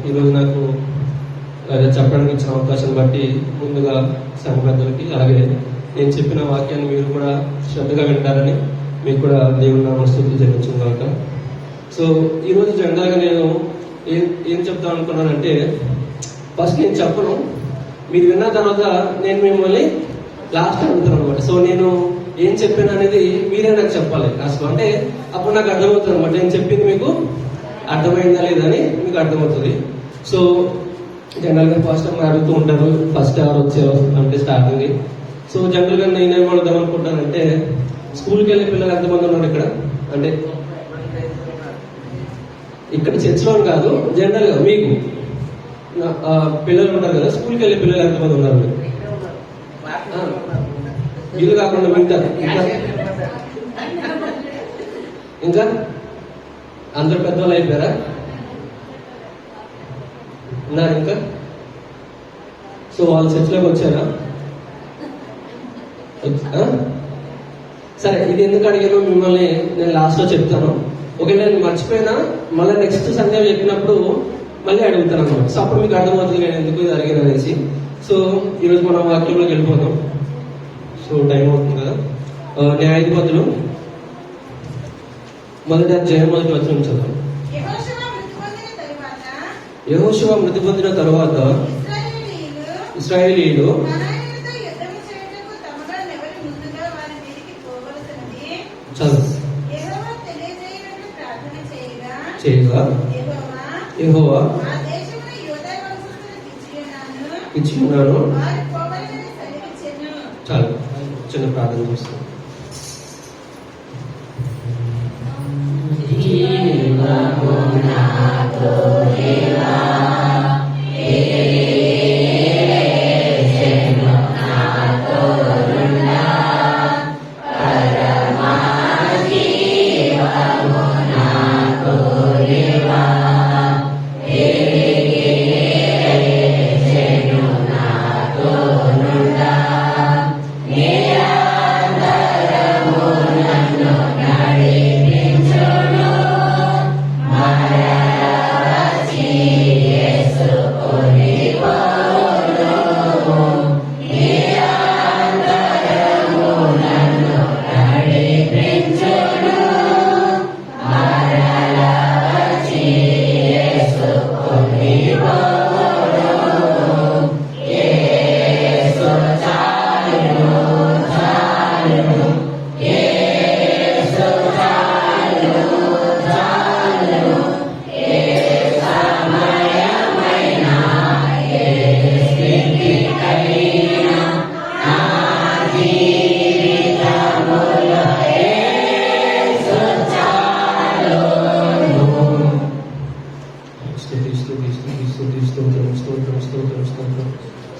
ఈరోజు నాకు చెప్పడానికి ఇచ్చిన అవకాశం బట్టి ముందుగా సంఘ పెద్దలకి, అలాగే నేను చెప్పిన వాక్యాన్ని మీరు కూడా శ్రద్ధగా వింటారని మీకు కూడా దేవుని నామమున స్తుతులు చెల్లించును గాక. సో ఈరోజు జనరల్గా నేను ఏం చెప్తాను అనుకున్నానంటే, ఫస్ట్ నేను చెప్పను, మీరు విన్న తర్వాత నేను మిమ్మల్ని లాస్ట్ అడుగుతాను అనమాట. సో నేను ఏం చెప్పాను అనేది మీరే నాకు చెప్పాలి అసలు, అంటే అప్పుడు నాకు అర్థమవుతుంది అనమాట. నేను చెప్పింది మీకు అర్థమైందా లేదని మీకు అర్థమవుతుంది. సో జనరల్గా ఫస్ట్ టైం అడుగుతూ ఉంటారు, ఫస్ట్ అవర్ వచ్చే అంటే స్టార్టింగ్. సో జనరల్గా నేను ఏం అడుగుదాం అనుకుంటానంటే, స్కూల్కి వెళ్ళే పిల్లలు ఎంతమంది ఉన్నారు ఇక్కడ? అంటే ఇక్కడ చర్చిలో కాదు, జనరల్గా మీకు పిల్లలు ఉంటారు కదా, స్కూల్కి వెళ్ళే పిల్లలు ఎంతమంది ఉన్నారు? వీళ్ళు కాకుండా ఇంకా ఇంకా అందరు పెద్దవాళ్ళు అయిపోయారా? ఉన్నారు ఇంకా? సో వాళ్ళు చర్చిలోకి వచ్చారా? సరే, ఇది ఎందుకు అడిగాను మిమ్మల్ని నేను లాస్ట్ లో చెప్తాను. ఒకవేళ నేను మర్చిపోయినా మళ్ళీ నెక్స్ట్ సండే చెప్పినప్పుడు మళ్ళీ అడుగుతాను అన్నమాట. సో అప్పుడు మీకు అర్థమవుతుంది నేను ఎందుకు ఇది అడిగాను అనేసి. సో ఈరోజు మనం వాక్యంలోకి వెళ్ళిపోతాం. సో టైం అవుతుంది కదా. న్యాయాధిపతులు మొదటి అధ్యాయం 1వ వచనం చదువు. యెహోషువ మృతి పొందిన తరువాత ఇశ్రాయేలీయులు చేయగా యెహోవా ఇచ్చి ఉన్నాను. చాలు, చిన్న ప్రార్థన చేస్తాను.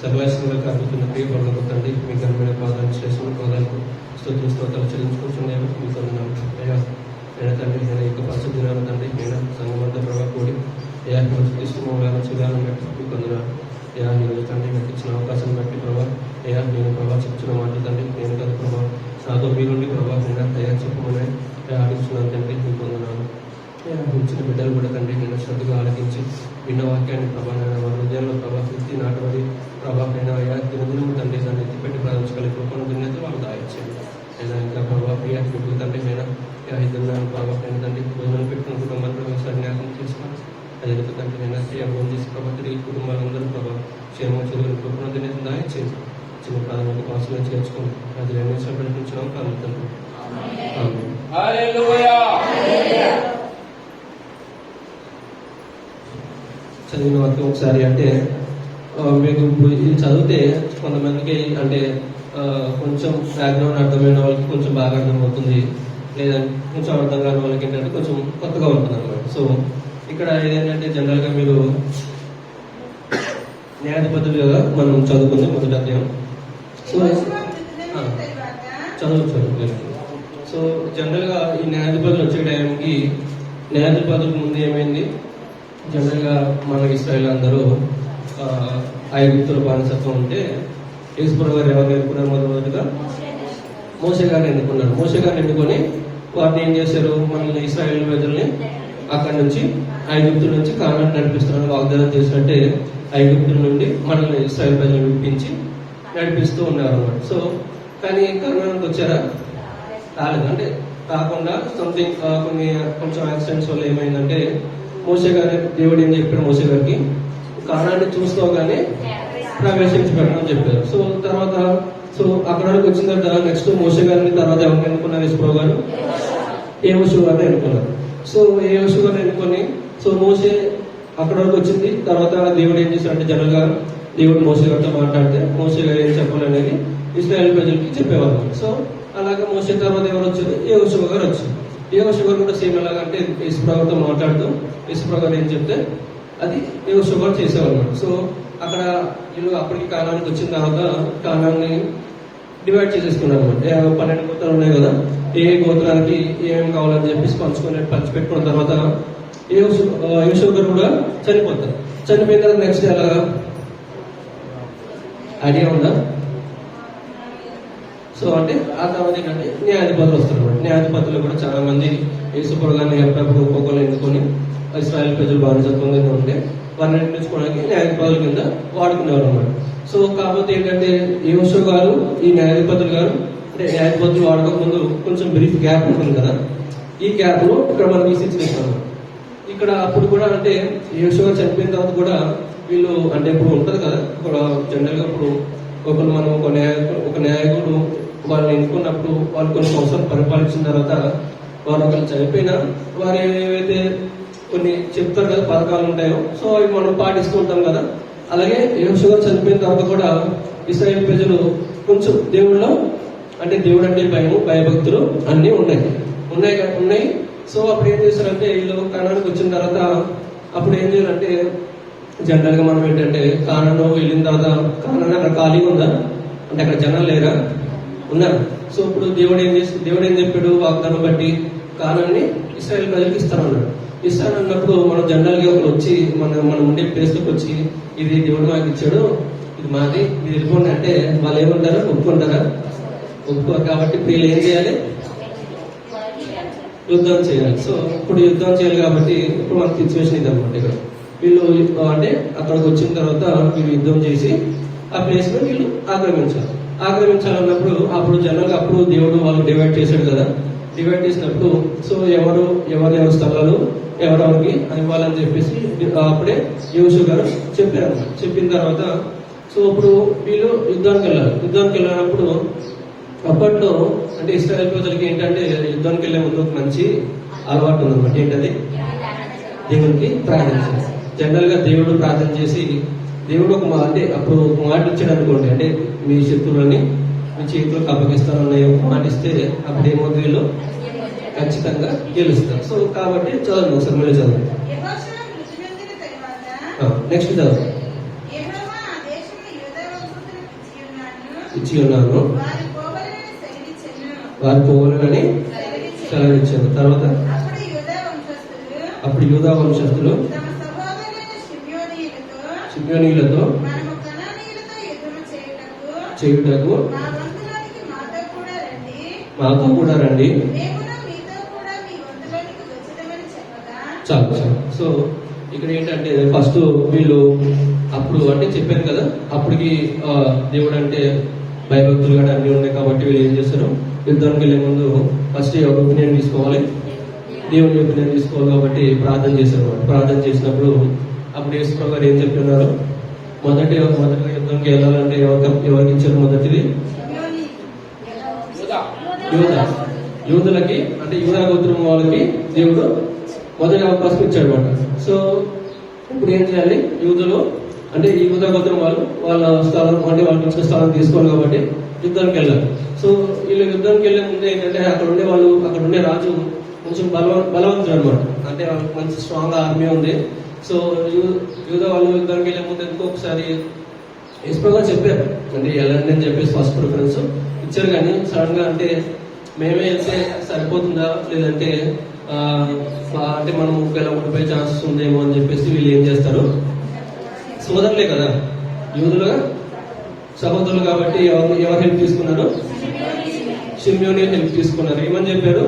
సర్వేశ్వరులకు అద్భుతమైన ప్రియపరులకు తండ్రి, మీ ఘనమైన పాదాలు చేసిన పాదాలకు స్తోత్రాలు చెల్లించుకుంటున్నాను. మీ కొందనాలు అయ్యా తండ్రి, నేను యొక్క పరిశుద్ధినాను తండ్రి, నేను సంఘమంతా ప్రభావ కూడి అయ్యా తీసుకున్న చేయాలని బట్టి మీ కొందనాలు అయ్యా. నేను తండ్రి నాకు ఇచ్చిన అవకాశం బట్టి ప్రభావ అయ్యా, నేను ప్రభావ చెప్తున్న మాటలు తండ్రి, నేను కదా ప్రభావ నాతో మీరుండి ప్రభావ నేను అయ్యా చెప్పమని ఆలోచిస్తున్నాను తండ్రి. మీ కొందనాలు ఇచ్చిన బిడ్డలు కూడా తండ్రి నేను శ్రద్ధగా ఆలకించి విన్న వాక్యాన్ని ప్రభావ వారి హృదయాల్లో ప్రభావ వృత్తి నాటబడి ప్రభావైనా అయ్యా దినదినము తండ్రి దాన్ని ఎత్తిపెట్టి ప్రారంభించగలిగే కృపను దినత వాళ్ళు దాయించండి. అయినా ఇంకా ప్రభావ ప్రియా బిడ్డలు తండ్రి నేను ఇద్దరు ప్రభావైన తండ్రి భోజనం పెట్టుకున్న కుటుంబాన్ని ఒకసారి జ్ఞాపకం చేసుకుని అదే తండ్రి నేను భోజనం చేసి కాబట్టి ఈ కుటుంబాలందరూ ప్రభావ క్షేమ చదువులు కృపను దినత దాయించండి. చిన్న ప్రాథమిక పాసులు చేర్చుకోండి. అది 2 నిమిషాలు పెట్టించడం కాదు తండ్రి. చదివిన వాక్యం ఒకసారి అంటే మీకు ఇప్పుడు ఇది చదివితే కొంతమందికి అంటే కొంచెం బ్యాక్గ్రౌండ్ అర్థమైన వాళ్ళకి కొంచెం బాగా అర్థమవుతుంది, లేదంటే కొంచెం అర్థం కాని వాళ్ళకి ఏంటంటే కొంచెం కొత్తగా ఉంటుంది అన్నమాట. సో ఇక్కడ ఏదేంటంటే జనరల్గా మీరు న్యాయాధిపతులుగా మనం చదువుకుంది మొదటి అధ్యాయం. సో చదువు. సో జనరల్గా ఈ న్యాయాధిపతులు వచ్చే టైంకి న్యాయాధిపతులకు ముందు ఏమైంది, జనరల్గా మన ఇశ్రాయేలు అందరూ ఐగుప్తుల బానిసత్వం ఉంటే యేసుప్రభు గారు ఎవరు ఎన్నుకున్నారు? మొదటిగా మోషే గారిని ఎన్నుకున్నారు. మోషే గారిని ఎన్నుకొని వారిని ఏం చేశారు, మనల్ని ఇశ్రాయేలు ప్రజల్ని అక్కడి నుంచి ఐగుప్తు నుంచి కానాను నడిపిస్తున్నాను వాగ్దానం చేసినట్టే ఐగుప్తు నుండి మనల్ని ఇశ్రాయేల్ ప్రజలు విడిపించి నడిపిస్తూ ఉన్నారు అన్నమాట. సో కానీ కానానికి వచ్చారా? రాలేదు. అంటే కాకుండా సంథింగ్ కొంచెం యాక్సిడెంట్స్ వల్ల ఏమైందంటే మోసే గారి దేవుడు ఏం చెప్పారు మోసే గారికి, కానాన్ని చూసుకోగానే ప్రవేశించబడమని చెప్పారు. సో తర్వాత అక్కడ వచ్చిన తర్వాత నెక్స్ట్ మోసే గారిని తర్వాత ఎవరిని ఎన్నుకున్నారు? యెహోషువ గారు యెహోషువ గారిని ఎన్నుకున్నారు. సో యెహోషువ గారిని ఎన్నుకొని మోసే అక్కడ వరకు వచ్చింది. తర్వాత దేవుడు ఏం చేశారంటే జనరల్ గా దేవుడు మోసే గారితో మాట్లాడితే మోసే గారు ఏం చెప్పాలనేది ఇశ్రాయేల్ ప్రజలకి చెప్పేవారు. సో అలాగే మోసే తర్వాత ఎవరు వచ్చారు? యెహోషువ గారు వచ్చారు. యెహోషువ గారు కూడా సేమ్ ఎలాగంటే యేసుప్రభుతో మాట్లాడుతూ యేసుప్రభు గారు ఏం చెప్తే అది యెహోషువ గారు చేసేవారు. సో అక్కడ వీళ్ళు అప్పటికి కానానికి వచ్చిన తర్వాత కానాన్ని డివైడ్ చేసేసుకున్నారు అనమాట. 12 గోత్రాలు ఉన్నాయి కదా, ఏ గోత్రానికి ఏమేమి కావాలని చెప్పేసి పంచిపెట్టుకున్న తర్వాత యెహోషువ గారు కూడా చనిపోతారు. చనిపోయిన తర్వాత నెక్స్ట్ ఎలాగా ఐడియా ఉందా? సో అంటే ఆ తర్వాత ఏంటంటే న్యాయాధిపతులు వస్తారు అనమాట. న్యాయాధిపతులు కూడా చాలా మంది యేసుప్రభు గారిని ఎప్పుడప్పుడు ఒక్కొక్కరు ఎన్నుకొని ఇశ్రాయేల్ ప్రజలు బానిసత్వంగా ఉంటే వారిని నిర్ణయించుకోవడానికి న్యాయాధిపతుల కింద వాడుకునేవారు అనమాట. సో కాకపోతే ఏంటంటే యెహోషువ గారు ఈ న్యాయాధిపతులు గారు అంటే న్యాయాధిపతులు వాడక ముందు కొంచెం బ్రీఫ్ గ్యాప్ ఉంటుంది కదా, ఈ గ్యాప్ లో ఇక్కడ మనం తీసిస్తాం. ఇక్కడ అప్పుడు కూడా అంటే యెహోషువ గారు చనిపోయిన తర్వాత కూడా వీళ్ళు అంటే ఇప్పుడు ఉంటది కదా, ఇక్కడ జనరల్ గా ఇప్పుడు మనం ఒక నాయకుడు వాళ్ళని ఎన్నుకున్నప్పుడు వాళ్ళు కొన్ని సంవత్సరాలు పరిపాలించిన తర్వాత వారు ఒకరు చనిపోయినా వారు ఏవైతే కొన్ని చెప్తారు కదా పథకాలు ఉంటాయో, సో అవి మనం పాటిస్తూ ఉంటాం కదా. అలాగే యెహోషువ గారు చనిపోయిన తర్వాత కూడా ఇశ్రాయేల్ ప్రజలు కొంచెం దేవుళ్ళలో అంటే దేవుడు అంటే భయభక్తులు అన్నీ ఉన్నాయి. సో అప్పుడు ఏం చేస్తారంటే వీళ్ళు కానానికి వచ్చిన తర్వాత అప్పుడు ఏం చేయాలంటే జనరల్ గా మనం ఏంటంటే కానాను వెళ్ళిన తర్వాత కానాను అక్కడ ఖాళీగా ఉందా అంటే అక్కడ జనాలు లేరా? ఉన్నారు. సో ఇప్పుడు దేవుడు ఏం చెప్పాడు? వాగ్దానం బట్టి కానాన్ని ఇశ్రాయేల్ ప్రజలకు ఇస్తానన్నప్పుడు మనం జనరల్ గా ఒకరు వచ్చి మనం ఉండే ప్లేస్ లోకి వచ్చి ఇది దేవుడు మాకు ఇచ్చాడు, ఇది మాది, మీరు వెళ్ళిపోండి అంటే వాళ్ళు ఏమంటారు? ఒప్పుకుంటారా? ఒప్పుకోరు. కాబట్టి వీళ్ళు ఏం చేయాలి? యుద్ధం చేయాలి. సో ఇప్పుడు యుద్ధం చేయాలి కాబట్టి ఇప్పుడు మన సిచ్యువేషన్ ఇది అనమాట. ఇక్కడ వీళ్ళు అంటే అక్కడికి వచ్చిన తర్వాత వీళ్ళు యుద్ధం చేసి ఆ ప్లేస్ లో వీళ్ళు ఆక్రమించాలన్నప్పుడు అప్పుడు జనరల్ గా అప్పుడు దేవుడు వాళ్ళు డివైడ్ చేశాడు కదా. డివైడ్ చేసినప్పుడు సో ఎవరి స్థలాలు ఎవరెవరికి ఇవ్వాలని చెప్పేసి అప్పుడే యెహోషువ గారు చెప్పారు. చెప్పిన తర్వాత సో ఇప్పుడు వీళ్ళు యుద్ధానికి వెళ్ళినప్పుడు అప్పట్లో అంటే ఇశ్రాయేల్ ప్రజలకి ఏంటంటే యుద్ధానికి వెళ్లే ముందు ఒక మంచి అలవాటు ఉందన్నమాట. ఏంటది? దేవునికి ప్రార్థించాలి. జనరల్ గా దేవుడు ప్రార్థన చేసి దేవుడు అంటే అప్పుడు ఒక మాట ఇచ్చాడు అనుకోండి, అంటే మీ శత్రువులని మీ చేతులకు అప్పగిస్తానన్న ఒక మాట ఇస్తే అప్పుడు ఏమవుతుంది? వీళ్ళు ఖచ్చితంగా గెలుస్తారు. సో కాబట్టి చదవండి ఒకసారి మళ్ళీ చదవండి. నెక్స్ట్ చదవండి. ఇచ్చి ఉన్నాను వారి పోవాలని సెలవిచ్చారు. తర్వాత అప్పుడు యూదా వంశస్థులు షిమ్యోనీయులతో చేయుటకు మాతో కూడా రండి. చాలు. సో ఇక్కడ ఏంటంటే ఫస్ట్ వీళ్ళు అప్పుడు అంటే చెప్పాను కదా, అప్పటికి దేవుడు అంటే భయభక్తులు కూడా అన్ని ఉన్నాయి కాబట్టి వీళ్ళు ఏం చేస్తారు? యుద్ధానికి వెళ్ళే ముందు ఫస్ట్ ఎవరి ఒపీనియన్ తీసుకోవాలి? దేవుని ఒపీనియన్ తీసుకోవాలి. కాబట్టి ప్రార్థన చేశారు. ప్రార్థన చేసినప్పుడు అప్పుడు యేసుప్రభు గారు ఏం చెప్తున్నారు? మొదటిగా యుద్ధంకి వెళ్ళాలంటే ఎవరికి ఇచ్చారు? మొదటిది యూదులకి అంటే యూదా గోత్రం వాళ్ళకి దేవుడు మొదటి అవకాశం ఇచ్చాడు అనమాట. సో ఇప్పుడు ఏం చేయాలి? యూదులు అంటే ఈ యూదా గోత్రం వాళ్ళ స్థలం అంటే వాళ్ళకి ఇచ్చిన స్థలం తీసుకోవాలి కాబట్టి యుద్ధానికి వెళ్ళాలి. సో వీళ్ళు యుద్ధానికి వెళ్ళే ముందు ఏంటంటే అక్కడ ఉండే రాజు కొంచెం బలవంతుడు అనమాట. అంటే వాళ్ళకి మంచి స్ట్రాంగ్ ఆర్మీ ఉంది. సో యూదా వాళ్ళు యుద్ధానికి వెళ్ళే ముందు ఎందుకో ఒకసారి యేసుప్రభు చెప్పారు అంటే వెళ్ళండి అని చెప్పేసి ఫస్ట్ ప్రిఫరెన్స్ ఇచ్చారు. కానీ సడన్ గా అంటే మేమే వెళ్తే సరిపోతుందా లేదంటే అంటే మనం ఒకవేళ ఓడిపోయే ఛాన్సెస్ ఉందేమో అని చెప్పేసి వీళ్ళు ఏం చేస్తారు? సోదరులే కదా, యూదులుగా సహోదరులు కాబట్టి ఎవరు హెల్ప్ తీసుకున్నారు? షిమ్యోని హెల్ప్ తీసుకున్నారు. ఏమని చెప్పారు?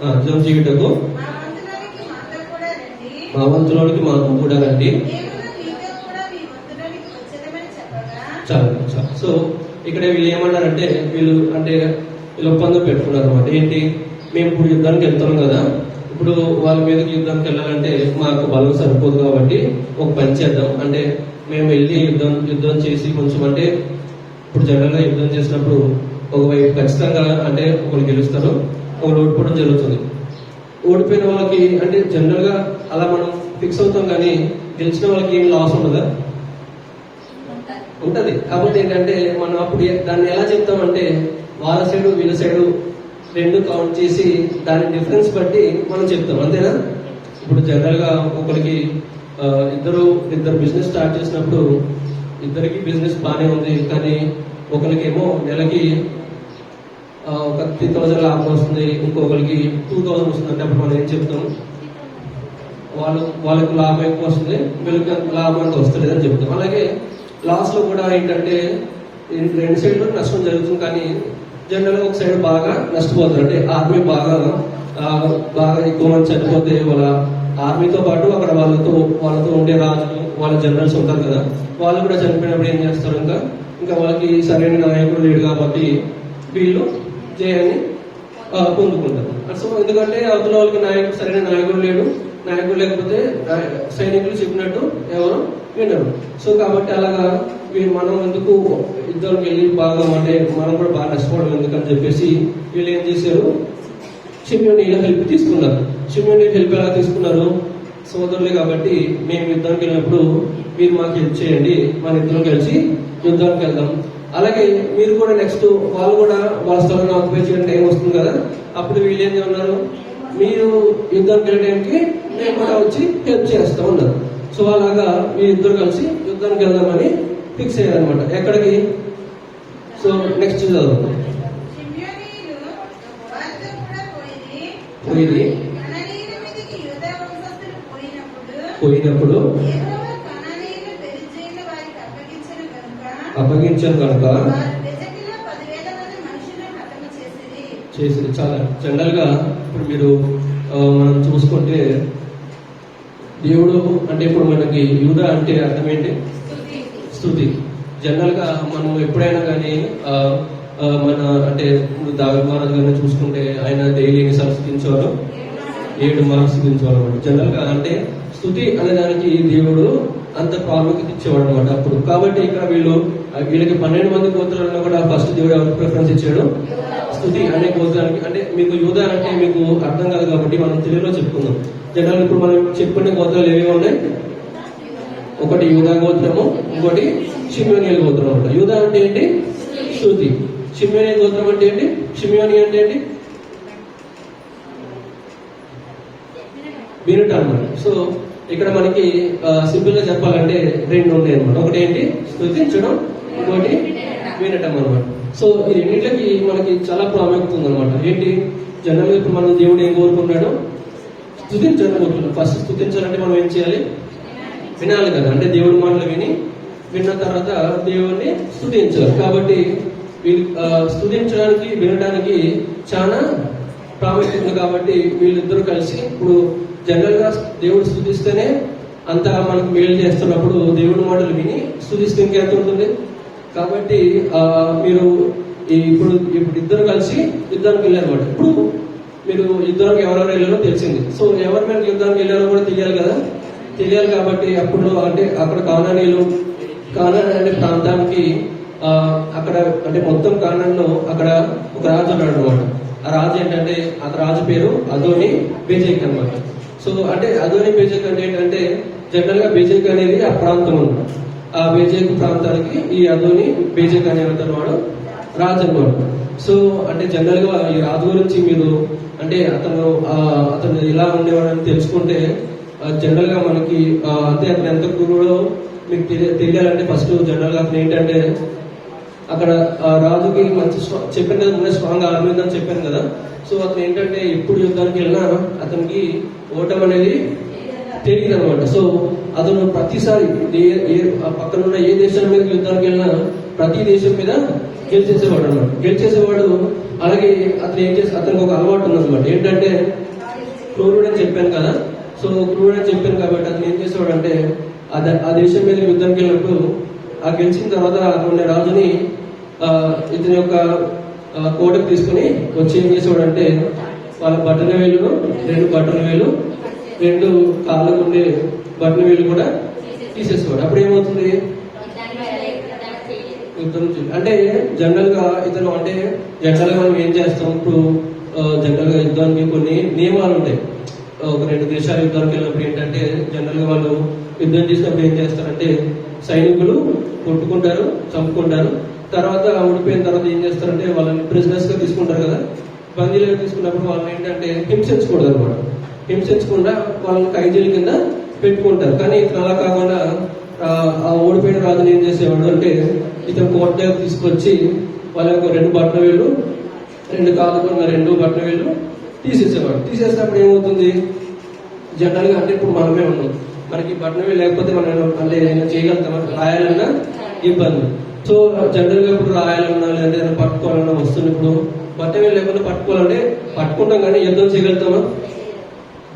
యుద్ధం చేయుటకు మా వంతులోనికి మాకు కూడా రండి. చాలు. సో ఇక్కడ వీళ్ళు ఏమన్నారంటే వీళ్ళు ఒప్పందం పెట్టుకున్నారు అనమాట. ఏంటి, మేము ఇప్పుడు యుద్ధానికి వెళ్తున్నాం కదా, ఇప్పుడు వాళ్ళ మీదకి యుద్ధానికి వెళ్ళాలంటే మాకు బలం సరిపోదు కాబట్టి ఒక పని చేద్దాం. అంటే మేము వెళ్ళి యుద్ధం చేసి కొంచెం అంటే ఇప్పుడు జనరల్ గా యుద్ధం చేసినప్పుడు ఒకవైపు ఖచ్చితంగా అంటే ఒకరు గెలుస్తారు, ఒకరు ఓడిపోవడం జరుగుతుంది. ఓడిపోయిన వాళ్ళకి అంటే జనరల్ గా అలా మనం ఫిక్స్ అవుతాం, కానీ గెలిచిన వాళ్ళకి ఏం లాస్ ఉండదా? ఉంటది. కాబట్టి ఏంటంటే మనం అప్పుడు దాన్ని ఎలా చెప్తామంటే వాళ్ళ సైడు వీళ్ళ సైడు రెండు కౌంట్ చేసి దాని డిఫరెన్స్ బట్టి మనం చెప్తాం, అంతేనా? ఇప్పుడు జనరల్ గా ఒకరికి ఇద్దరు బిజినెస్ స్టార్ట్ చేసినప్పుడు ఇద్దరికి బిజినెస్ బాగానే ఉంది, కానీ ఒకరికేమో నెలకి ఒక 3,000 లాభం వస్తుంది, ఇంకొకరికి 2,000 వస్తుంది. అంటే అప్పుడు మనం ఏం చెప్తాం, వాళ్ళకి లాభం ఎక్కువ వస్తుంది, వీళ్ళకి లాభం అంత వస్తలేదని చెప్తాం. అలాగే లాస్ లో కూడా ఏంటంటే రెండు సైడ్లు నష్టం జరుగుతుంది, కానీ జనరల్ గా ఒక సైడ్ బాగా నష్టపోతారు. అంటే ఆర్మీ బాగా ఎక్కువ మంది చనిపోతే వాళ్ళ ఆర్మీతో పాటు అక్కడ వాళ్ళతో ఉండే రాజులు వాళ్ళ జనరల్స్ ఉంటారు కదా, వాళ్ళు కూడా చనిపోయినప్పుడు ఏం చేస్తారు, ఇంకా వాళ్ళకి సరైన నాయకుడు లేడు కాబట్టి వీళ్ళు జయాన్ని పొందుకుంటారు. సో ఎందుకంటే అవతల వాళ్ళకి సరైన నాయకుడు లేడు, నాయకుడు లేకపోతే సైనికులు చెప్పినట్టు ఎవరు వినరు. సో కాబట్టి అలాగా మనం ఎందుకు యుద్ధానికి వెళ్ళి బాగా అంటే మనం కూడా బాగా నష్టపోవడం ఎందుకని చెప్పేసి వీళ్ళు ఏం చేశారు, షిమ్యోనీల హెల్ప్ తీసుకున్నారు. షిమ్యోనీల హెల్ప్ ఎలా తీసుకున్నారు, సోదరులే కాబట్టి మేము యుద్ధానికి వెళ్ళినప్పుడు మీరు మాకు హెల్ప్ చేయండి, మన ఇద్దరం కలిసి యుద్ధానికి వెళ్దాం. అలాగే మీరు కూడా నెక్స్ట్ వాళ్ళు కూడా వాళ్ళ స్థలాన్ని ఆక్యుపై చేయడం టైం వస్తుంది కదా, అప్పుడు వీళ్ళు ఏం ఉన్నారు, మీరు యుద్ధానికి వెళ్ళడానికి మేము కూడా వచ్చి హెల్ప్ చేస్తా ఉన్నారు. సో అలాగా మీ ఇద్దరు కలిసి యుద్ధానికి వెళ్దామని ఫిక్స్ అయ్యారనమాట. ఎక్కడికి? సో నెక్స్ట్ చదువుతాం. పోయినప్పుడు అప్పగించాను కనుక చేసి చాలా జనరల్ గా ఇప్పుడు మీరు మనం చూసుకుంటే దేవుడు అంటే ఇప్పుడు మనకి యూదా అంటే అర్థం ఏంటి? స్తుతి. జనరల్ గా మనం ఎప్పుడైనా కానీ మన అంటే దావీదు మహారాజు గారిని చూసుకుంటే ఆయన డైలీ ఎన్నిసార్లు స్తుతించేవారు? 7 మార్లు స్తుతించేవారు అనమాట. జనరల్ గా అంటే స్తుతి అనే దానికి దేవుడు అంత ప్రాముఖ్యత ఇచ్చేవాడు అనమాట అప్పుడు. కాబట్టి ఇక్కడ వీళ్ళకి 12 మంది గోత్రాలలో కూడా ఫస్ట్ దేవుడు ఎవరికి ప్రిఫరెన్స్ ఇచ్చాడు? స్తుతి అనే గోత్రానికి. అంటే మీకు యూదా అంటే మీకు అర్థం కాదు కాబట్టి మనం తెలుగులో చెప్పుకుందాం. జనరల్ ఇప్పుడు మనం చెప్పుకునే గోత్రాలు ఏమేమి ఉన్నాయి? ఒకటి యూదా గోత్రము, ఇంకోటి షిమ్యోనీయుల గోత్రం అనమాట. యూదా అంటే ఏంటి? స్తుతి. షిమ్యోనీ గోత్రం అంటే ఏంటి? షిమ్యోని అంటే ఏంటి? వినుట అనమాట. సో ఇక్కడ మనకి సింపుల్ గా చెప్పాలంటే 2 ఉన్నాయి అనమాట. ఒకటి ఏంటి? స్తుతించడం, ఇంకోటి వినటం అనమాట. సో ఈ రెండింటికి మనకి చాలా ప్రాముఖ్యత ఉందన్నమాట. ఏంటి? జనరల్ గా ఇప్పుడు మనం దేవుడు ఏం కోరుకున్నాడు? స్తుతించాలని కోరుకున్నాడు. ఫస్ట్ స్తుతించాలంటే మనం ఏం చేయాలి? వినాలి కదా. అంటే దేవుడి మాటలు విన్న తర్వాత దేవుడిని స్తుతించాలి. కాబట్టి స్తుతించడానికి వినడానికి చాలా ప్రాముఖ్యత ఉంది. కాబట్టి వీళ్ళిద్దరూ కలిసి ఇప్పుడు జనరల్ గా దేవుడు స్తుతిస్తేనే అంత మనకు మేలు చేస్తున్నప్పుడు దేవుడి మాటలు విని స్తుతిస్తే ఇంకెంత ఉంటుంది. కాబట్టి మీరు ఇప్పుడు ఇద్దరు కలిసి యుద్ధానికి వెళ్ళారన్నమాట. ఇప్పుడు మీరు యుద్ధానికి ఎవరెవరు వెళ్ళారో తెలిసింది. సో ఎవరి మీద యుద్ధానికి వెళ్ళారో కూడా తెలియాలి కదా. తెలియాలి కాబట్టి అప్పుడు అంటే అక్కడ కానాన్ అనే ప్రాంతానికి అక్కడ అంటే మొత్తం కానాన్లో అక్కడ ఒక రాజు ఉన్నాడు అనమాట. ఆ రాజు ఏంటంటే ఆ రాజు పేరు అదోని బెజెక్ అనమాట. సో అంటే అదోని బెజెక్ అంటే ఏంటంటే జనరల్ గా బెజెక్ అనేది ఆ ప్రాంతం అనమాట. ఆ బెజెక్ ప్రాంతానికి ఈ అదోని బెజెక్ అనే వాడు రాజు అనమాట. సో అంటే జనరల్ గా ఈ రాజు గురించి మీరు అంటే అతను ఇలా ఉండేవాడని తెలుసుకుంటే జనరల్ గా మనకి అంటే అతను ఎంత కూడా మీకు తెలియాలంటే ఫస్ట్ జనరల్ గా అతను ఏంటంటే అక్కడ రాజుకి మంచి చెప్పాను కదా, ముందే స్ట్రాంగ్ ఆర్మీ ఉందని చెప్పాను కదా. సో అతను ఏంటంటే ఎప్పుడు యుద్ధానికి వెళ్ళినా అతనికి ఓటం అనేది తెలియదు అనమాట. సో అతను ప్రతిసారి పక్కన ఉన్న ఏ దేశం మీద యుద్ధానికి వెళ్ళినా ప్రతి దేశం మీద గెలిచేసేవాడు అనమాట. గెలిచేసేవాడు అలాగే అతను ఏం చేసి అతనికి ఒక అలవాటు ఉందన్నమాట. ఏంటంటే క్రూరుడు అని చెప్పాను కదా, సో క్రూరుడు అని చెప్పాను కాబట్టి అతను ఏం చేసేవాడు అంటే ఆ దేశం మీద యుద్ధానికి వెళ్ళినప్పుడు ఆ గెలిచిన తర్వాత అక్కడ రాజుని ఇతని యొక్క కోటకు తీసుకుని వచ్చి ఏం చేసేవాడు అంటే వాళ్ళ బట్టన వేలును 2 బట్టన వేలు 2 కాళ్ళకు ఉండే బట్టన వేలు కూడా తీసేసేవాడు. అప్పుడు ఏమవుతుంది, యుద్ధం అంటే జనరల్ గా ఇతను అంటే జనరల్ గా మనం ఏం చేస్తాం ఇప్పుడు, జనరల్ గా యుద్ధానికి కొన్ని నియమాలు ఉంటాయి. ఒక 2 దేశాల యుద్ధానికి వెళ్ళినప్పుడు ఏంటంటే జనరల్ గా వాళ్ళు యుద్ధం చేసినప్పుడు ఏం చేస్తారంటే సైనికులు కొట్టుకుంటారు, చంపుకుంటారు, తర్వాత ఓడిపోయిన తర్వాత ఏం చేస్తారంటే వాళ్ళని ప్రిజనర్స్ గా తీసుకుంటారు కదా, బందీలుగా తీసుకున్నప్పుడు వాళ్ళని ఏంటంటే హింసించకూడదు అనమాట. హింసించకుండా వాళ్ళని ఖైదీల కింద పెట్టుకుంటారు. కానీ ఇతను అలా కాకుండా ఆ ఓడిపోయిన రాజుని ఏం చేసేవాడు అంటే ఇతను కోర్టు దగ్గర తీసుకొచ్చి వాళ్ళ యొక్క 2 బట్టన వేలు 2 కాళ్ళకున్న 2 బట్టన వేలు తీసేసేవాడు. తీసేసినప్పుడు ఏమవుతుంది, జనరల్ గా అంటే ఇప్పుడు మనమే ఉన్నాం, మనకి బట్టన వేలు లేకపోతే మనం అంటే ఏదైనా చేయగలుగుతాం, రాయాలన్నా ఇబ్బంది. సో జనరల్ గా ఇప్పుడు రాయాలన్నా లేదంటే ఏదైనా పట్టుకోవాలన్నా వస్తుంది. ఇప్పుడు బట్టన వేలు లేకుండా పట్టుకోవాలంటే పట్టుకుంటాం, కానీ యుద్ధం చేయగలుగుతామా?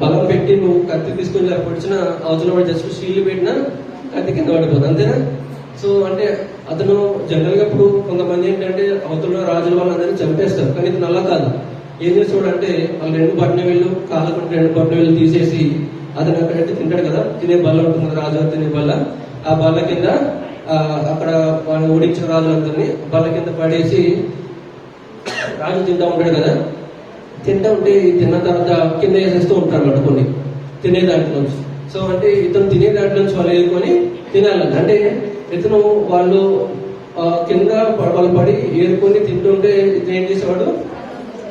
బలం పెట్టి నువ్వు కత్తి తీసుకుని పొడిచిన అవతల వాడు జస్ట్ షీల్డ్ పెట్టినా కత్తి కింద పడిపోతుంది, అంతేనా? సో అంటే అతను జనరల్ గా ఇప్పుడు కొంతమంది ఏంటంటే అవతల రాజుల వాళ్ళందరినీ చంపేస్తారు, కానీ ఇతను అలా కాదు. ఏం చేస్తాడు అంటే వాళ్ళు 2 బట్టన వేళ్ళు కాళ్ళకు 2 బట్టన వేళ్ళు తీసేసి అతను ఎక్కడైతే తింటాడు కదా, తినే బల్ల ఉంటుంది కదా, రాజు తినే బల్ల, ఆ బల్ల కింద అక్కడ వాళ్ళు ఓడించిన రాజులందరినీ బల్ల కింద పడేసి రాజు తింటా ఉంటాడు కదా, తింటా ఉంటే తిన్న తర్వాత కింద వేసేస్తూ ఉంటారు అన్నమాట కొన్ని తినే దాంట్లో నుంచి. సో అంటే ఇతను తినే దాంట్లో నుంచి వాళ్ళు ఏరుకొని తినాలని, అంటే ఇతను వాళ్ళు కింద వాళ్ళు పడి ఏరుకొని తింటుంటే ఇతను ఏం చేసేవాడు,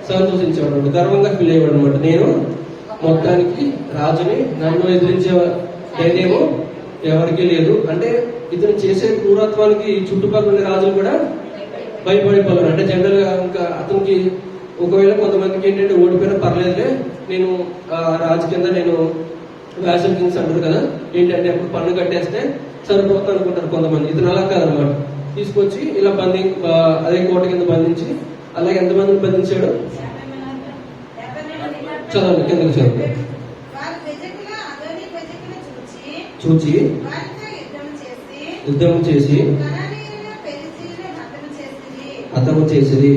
సంతోషించేవాడు, గర్వంగా ఫీల్ అయ్యేవాడు అనమాట. నేను మొత్తానికి రాజుని, నన్ను ఎదిరించే ధైర్యము ఎవరికి లేదు. అంటే ఇతను చేసే క్రూరత్వానికి చుట్టుపక్కల ఉండే రాజులు కూడా భయపడిపోయారు. అంటే జనరల్ గా ఇంకా అతనికి ఒకవేళ కొంతమందికి ఏంటంటే ఓడిపోయినా పర్లేదులే, నేను రాజు కింద నేను వ్యాసల్ కింగ్స్ అంటారు కదా, ఏంటంటే అప్పుడు పన్ను కట్టేస్తే సరిపోతుంది అనుకుంటారు కొంతమంది. ఇతను అలా కాదనమాట, తీసుకొచ్చి ఇలా అదే కోట కింద బంధించి, అలాగే ఎంతమందిని బంధించాడు చదవండి, కిందకి చదువు. చూచి యుద్ధం చేసి హతము చేసి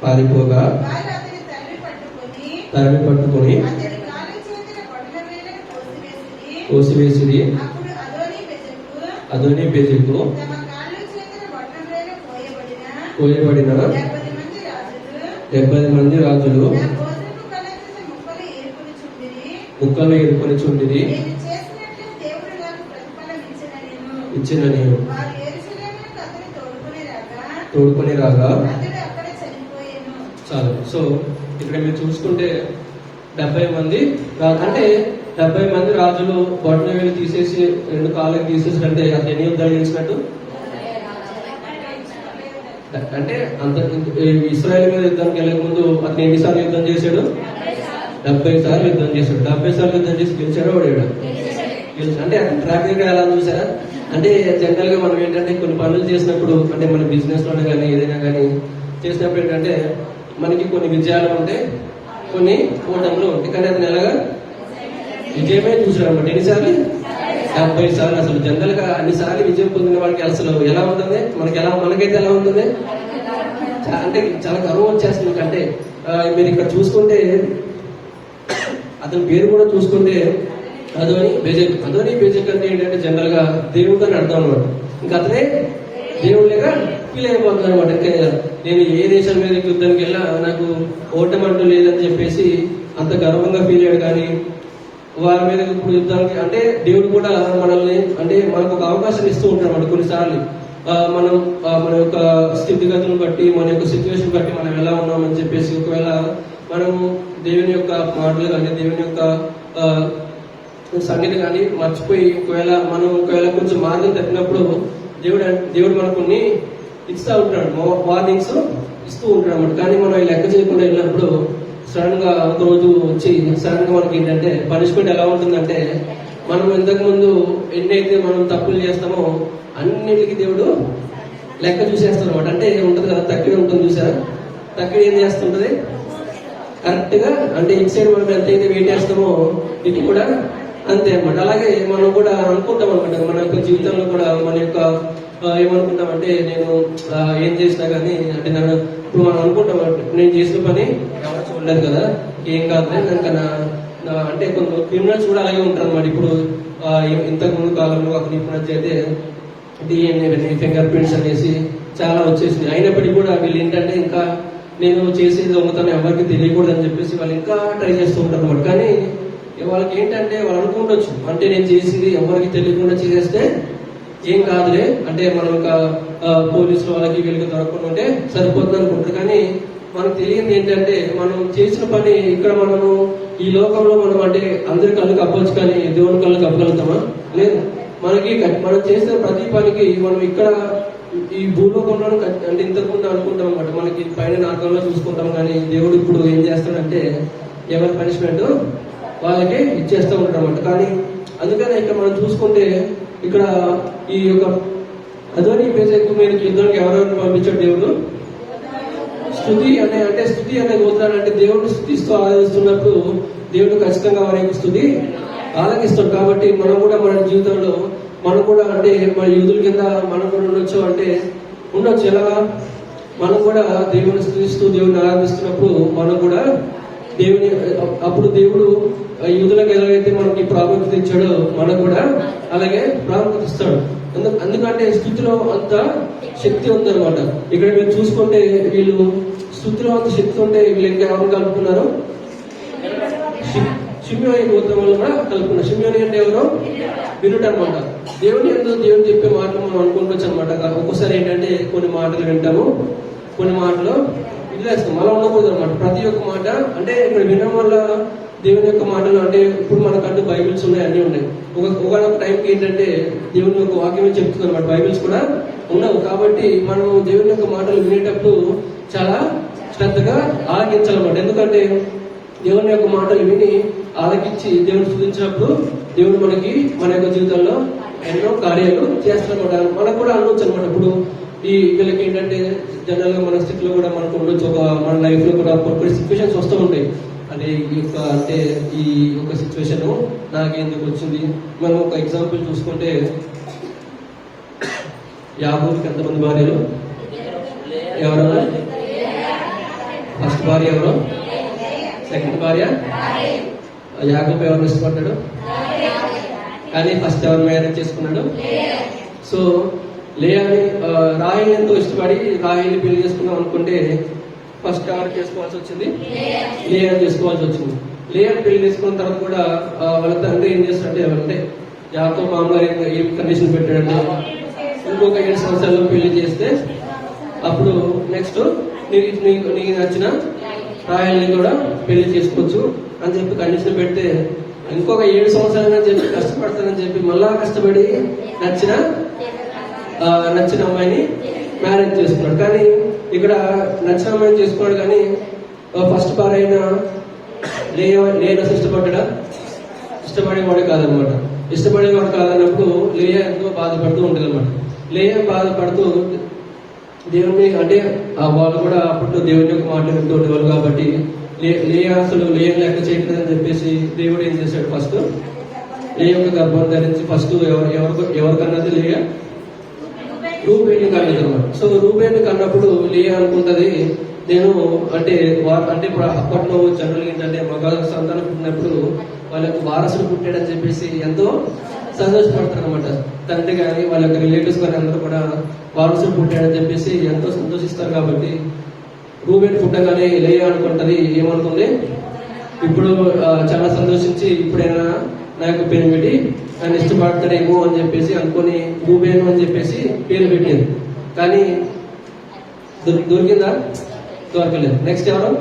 పారిపోగా తరిమి పట్టుకొని కోసివేసిరి. అదోని బెజెకు కోయబడిన 70 మంది రాజులు ముక్కలు ఏరుకొని చుండిరి. ఇచ్చిన నేను తోడుకొని రాగా చాలు. సో ఇక్కడ మీరు చూసుకుంటే 70 మంది అంటే 70 మంది రాజులు బొట్టన వేలు తీసేసి 2 కాళ్ళకి తీసేసి అంటే అతను ఎన్ని యుద్ధాలు చేసినట్టు, అంటే అంత ఇస్రాయేల్ మీద యుద్ధానికి వెళ్ళక ముందు అతను ఎన్నిసార్లు యుద్ధం చేశాడు, 70 సార్లు యుద్ధం చేశాడు. 70 సార్లు యుద్ధం చేసి గెలిచాడు వాడాడు. అంటే అతను ట్రాక్ రికార్డ్ ఎలా చూసారా? అంటే జనరల్ గా మనం ఏంటంటే కొన్ని పనులు చేసినప్పుడు, అంటే మన బిజినెస్ లోనే కానీ ఏదైనా కానీ చేసినప్పుడు ఏంటంటే మనకి కొన్ని విజయాలు ఉంటాయి, కొన్ని ఓటములు ఉంటాయి. కానీ అతను ఎలాగా విజయమే చూసాడు అనమాట. ఎన్నిసార్లు? 70 సార్లు. అసలు జనరల్ గా అన్నిసార్లు విజయం పొందిన వాళ్ళకి అసలు ఎలా ఉంటుంది, మనకైతే ఎలా ఉంటుంది అంటే చాలా గర్వం వచ్చేస్తుంది. అంటే మీరు ఇక్కడ చూసుకుంటే అతని పేరు కూడా చూసుకుంటే అదోని బెజెక్. అదోని బెజెక్ అంటే ఏంటంటే జనరల్ గా దేవుడు అని అర్థం అనమాట. ఇంకా అతనే దేవుళ్ళగా ఫీల్ అయిపోతుంది అనమాట. నేను ఏ దేశం మీద యుద్ధానికి వెళ్ళా నాకు ఓటమంటూ లేదని చెప్పేసి అంత గర్వంగా ఫీల్ అయ్యాడు. కానీ వారి మీద ఇప్పుడు యుద్ధానికి అంటే దేవుడు కూడా మనల్ని అంటే మనకు ఒక అవకాశం ఇస్తూ ఉంటాడు అన్నమాట. కొన్నిసార్లు మనం మన యొక్క స్థితిగతులను బట్టి, మన యొక్క సిచ్యువేషన్ బట్టి మనం ఎలా ఉన్నామని చెప్పేసి ఒకవేళ మనం దేవుని యొక్క మాటలు కానీ దేవుని యొక్క సంగతి కానీ మర్చిపోయి ఒకవేళ కొంచెం మార్గం తప్పినప్పుడు దేవుడు మనకు కొన్ని ఇస్తూ ఉంటాడు, వార్నింగ్స్ ఇస్తూ ఉంటాడు అన్నమాట. కానీ మనం లెక్క చేయకుండా వెళ్ళినప్పుడు సడన్ గా ఒక రోజు వచ్చి సడన్ గా మనకి ఏంటంటే పనిష్మెంట్ ఎలా ఉంటుందంటే, మనం ఇంతకు ముందు ఎన్నైతే మనం తప్పులు చేస్తామో అన్నిటికీ దేవుడు లెక్క చూసేస్తారు అనమాట. అంటే ఉంటుంది కదా, తక్కిడి ఉంటుంది చూసారా, తక్కిడి ఏం చేస్తుంటది కరెక్ట్ గా, అంటే ఇటు సైడ్ మనం ఎంతైతే వెయిట్ చేస్తామో ఇటు కూడా అంతే అనమాట. అలాగే మనం కూడా అనుకుంటాం అనమాట, మన యొక్క జీవితంలో కూడా మన యొక్క ఏమనుకుంటామంటే నేను ఏం చేసినా కానీ అంటే నన్ను ఇప్పుడు మనం అనుకుంటాం నేను చేసిన పని ఎవరు చూడలేదు కదా, ఏం కాదులే దానికన్నా అంటే కొంత క్రిమినల్స్ కూడా అలాగే ఉంటారు అనమాట. ఇప్పుడు ఇంతకు ముందు కాలంలో అక్కడ ఇప్పుడు అయితే డిఎన్ఏ ఫింగర్ ప్రింట్స్ అనేసి చాలా వచ్చేసింది. అయినప్పటికీ కూడా వీళ్ళు ఏంటంటే ఇంకా నేను చేసేది దొంగతనం ఎవరికి తెలియకూడదు అని చెప్పేసి వాళ్ళు ఇంకా ట్రై చేస్తూ ఉంటారు అనమాట. కానీ వాళ్ళకి ఏంటంటే వాళ్ళు అనుకుంటొచ్చు, అంటే నేను చేసింది ఎవరికి తెలియకుండా చేసేస్తే ఏం కాదులే, అంటే మనం ఇంకా పోలీసులు వాళ్ళకి వీళ్ళకి దొరకకుండా ఉంటే సరిపోతుంది అనుకుంటారు. కానీ మనకు తెలియంది ఏంటంటే మనం చేసిన పని ఇక్కడ మనము ఈ లోకంలో మనం అంటే అందరి కళ్ళు కప్పవచ్చు, కానీ దేవుని కళ్ళు కప్పగలుగుతామా? లేదు. మనకి మనం చేసిన ప్రతి పనికి మనం ఇక్కడ ఈ భూలోకంలో అంటే ఇంతకుముందు అనుకుంటాం అనమాట, మనకి పైన నాకంలో చూసుకుంటాం. కానీ దేవుడు ఇప్పుడు ఏం చేస్తాడంటే ఎవరి పనిష్మెంట్ వాళ్ళకి ఇచ్చేస్తూ ఉంటాడు అనమాట. కానీ అందుకనే ఇక్కడ మనం చూసుకుంటే ఇక్కడ ఈ యొక్క అధోని బేజకు మీరు యుద్ధానికి ఎవరెవరిని పంపించాడు దేవుడు? స్తుతి అంటే స్తుతి అనే గోత్రాలు అంటే దేవుడిని స్తుతిస్తూ ఆరాధిస్తున్నప్పుడు దేవుడు ఖచ్చితంగా వారి యొక్క స్తుతి ఆలకిస్తాడు. కాబట్టి మనం కూడా మన జీవితంలో మనం కూడా అంటే మన యూదుల కింద మనం కూడా ఉండొచ్చు, అంటే ఉండొచ్చు. ఎలాగా? మనం కూడా దేవుని స్తుతిస్తూ దేవుడిని ఆరాధిస్తున్నప్పుడు మనం కూడా దేవుని అప్పుడు దేవుడు యూదులకు ఎలాగైతే మనకి ప్రాముఖ్యత ఇచ్చాడో మనకు కూడా అలాగే ప్రాముఖ్యత ఇస్తాడు. ఎందుకంటే స్థుతిలో అంత శక్తి ఉందన్నమాట. ఇక్కడ మీరు చూసుకుంటే వీళ్ళు స్థుతిలో అంత శక్తి ఉంటే వీళ్ళు ఇంకా ఎవరు కలుపుకున్నారు? షిమ్యోని గోత్రంలో కూడా కలుపుకున్నారు. షిమ్యోని అంటే ఎవరు? వినుట అనమాట. దేవుని ఎందుకు దేవుని చెప్పే మాటలు మనం అనుకుంటొచ్చు అనమాట. ఒక్కోసారి ఏంటంటే కొన్ని మాటలు వింటాము, కొన్ని మాటలు వదిలేస్తాం. అలా ఉండకూడదు అనమాట. ప్రతి ఒక్క మాట అంటే ఇక్కడ వినడం వల్ల దేవుని యొక్క మాటలు అంటే ఇప్పుడు మనకంటూ బైబిల్స్ ఉన్నాయి, అన్నీ ఉన్నాయి. ఒక టైంకి ఏంటంటే దేవుని యొక్క వాక్యమే చెప్తుంది అనమాట, బైబిల్స్ కూడా ఉండవు. కాబట్టి మనం దేవుని యొక్క మాటలు వినేటప్పుడు చాలా శ్రద్ధగా ఆలకించాలన్నమాట. ఎందుకంటే దేవుని యొక్క మాటలు విని ఆలకించి దేవుని స్తుతించినప్పుడు దేవుడు మనకి మన యొక్క జీవితంలో ఎన్నో కార్యాలు చేస్తారన్నమాట. మనకు కూడా అనవచ్చు అనమాట. ఇప్పుడు ఈ వీళ్ళకి ఏంటంటే జనరల్ గా మన స్థితిలో కూడా మనకు ఉండొచ్చు, మన లైఫ్ లో కూడా కొన్ని సిచ్యువేషన్స్ వస్తూ ఉంటాయి. అంటే ఈ యొక్క సిచ్యువేషన్ నాకెందుకు వచ్చింది? మనం ఒక ఎగ్జాంపుల్ చూసుకుంటే యాకోబుకి ఎంతమంది భార్యలు? ఎవరన్నా? ఫస్ట్ భార్య ఎవరు? సెకండ్ భార్య? యాకోబు ఎవరిని ఇష్టపడ్డాడు? కానీ ఫస్ట్ ఎవరు మ్యారేజ్ చేసుకున్నాడు? సో లేయాని రాహేలు ఎంతో ఇష్టపడి రాహేలు పెళ్లి చేసుకుందాం అనుకుంటే ఫస్ట్ ఎవరు చేసుకోవాల్సి వచ్చింది? లేయాని చేసుకోవాల్సి వచ్చింది. లేయాని పెళ్లి చేసుకున్న తర్వాత కూడా వాళ్ళ తండ్రి ఏం చేస్తాడంటే అంటే యాకోబు మామగారు ఏం కండిషన్ పెట్టాడంటే ఇంకొక 7 సంవత్సరాల్లో పెళ్లి చేస్తే అప్పుడు నెక్స్ట్ నీకు నచ్చిన రాయల్ని కూడా పెళ్లి చేసుకోవచ్చు అని చెప్పి కండిషన్ పెడితే ఇంకొక 7 సంవత్సరాలని చెప్పి కష్టపడతానని చెప్పి మళ్ళా కష్టపడి నచ్చిన అమ్మాయిని మ్యారేజ్ చేసుకున్నాడు. కానీ ఇక్కడ నచ్చిన అమ్మాయిని చేసుకున్నాడు, కానీ ఫస్ట్ భార్య అయిన లేయా ఇష్టపడ్డా? ఇష్టపడేవాడు కాదనమాట. ఇష్టపడేవాడు కాదన్నప్పుడు లేయా ఎంతో బాధపడుతూ ఉంటుంది అనమాట. లేయా బాధపడుతూ దేవుని అంటే వాళ్ళు కూడా అప్పట్లో దేవుని యొక్క మాట వింటూ ఉండేవాళ్ళు. కాబట్టి లేయా అసలు లేయని లెక్క చేయట్లేదని చెప్పేసి దేవుడు ఏం చేశాడు? ఫస్ట్ లేయా యొక్క గర్భం ధరించి ఫస్ట్ ఎవరికన్నది లేయా? రూబేన్ని కన్నది అనమాట. సో రూబేన్ని కన్నప్పుడు లేయా అనుకుంటది నేను అంటే ఇప్పుడు అప్పట్లో జనరల్ ఏంటంటే మగ సంతానం పుట్టినప్పుడు వాళ్ళకు వారసుడు పుట్టాడని చెప్పేసి ఎంతో సంతోషపడతారు అనమాట. తండ్రి కానీ వాళ్ళ యొక్క రిలేటివ్స్ కానీ అందరూ కూడా వారసుడు పుట్టాడని చెప్పేసి ఎంతో సంతోషిస్తారు. కాబట్టి రూబేన్ పుట్టగానే లేయా అనుకుంటది ఏమనుకుంది? ఇప్పుడు చాలా సంతోషించి ఇప్పుడైనా నా యొక్క పేరు పెట్టి నన్ను ఇష్టపడతాడేమో అని చెప్పేసి అనుకుని రూబేను అని చెప్పేసి పేరు పెట్టింది. కానీ దొరికిందా? దొరకలేదు. నెక్స్ట్ ఎవరు?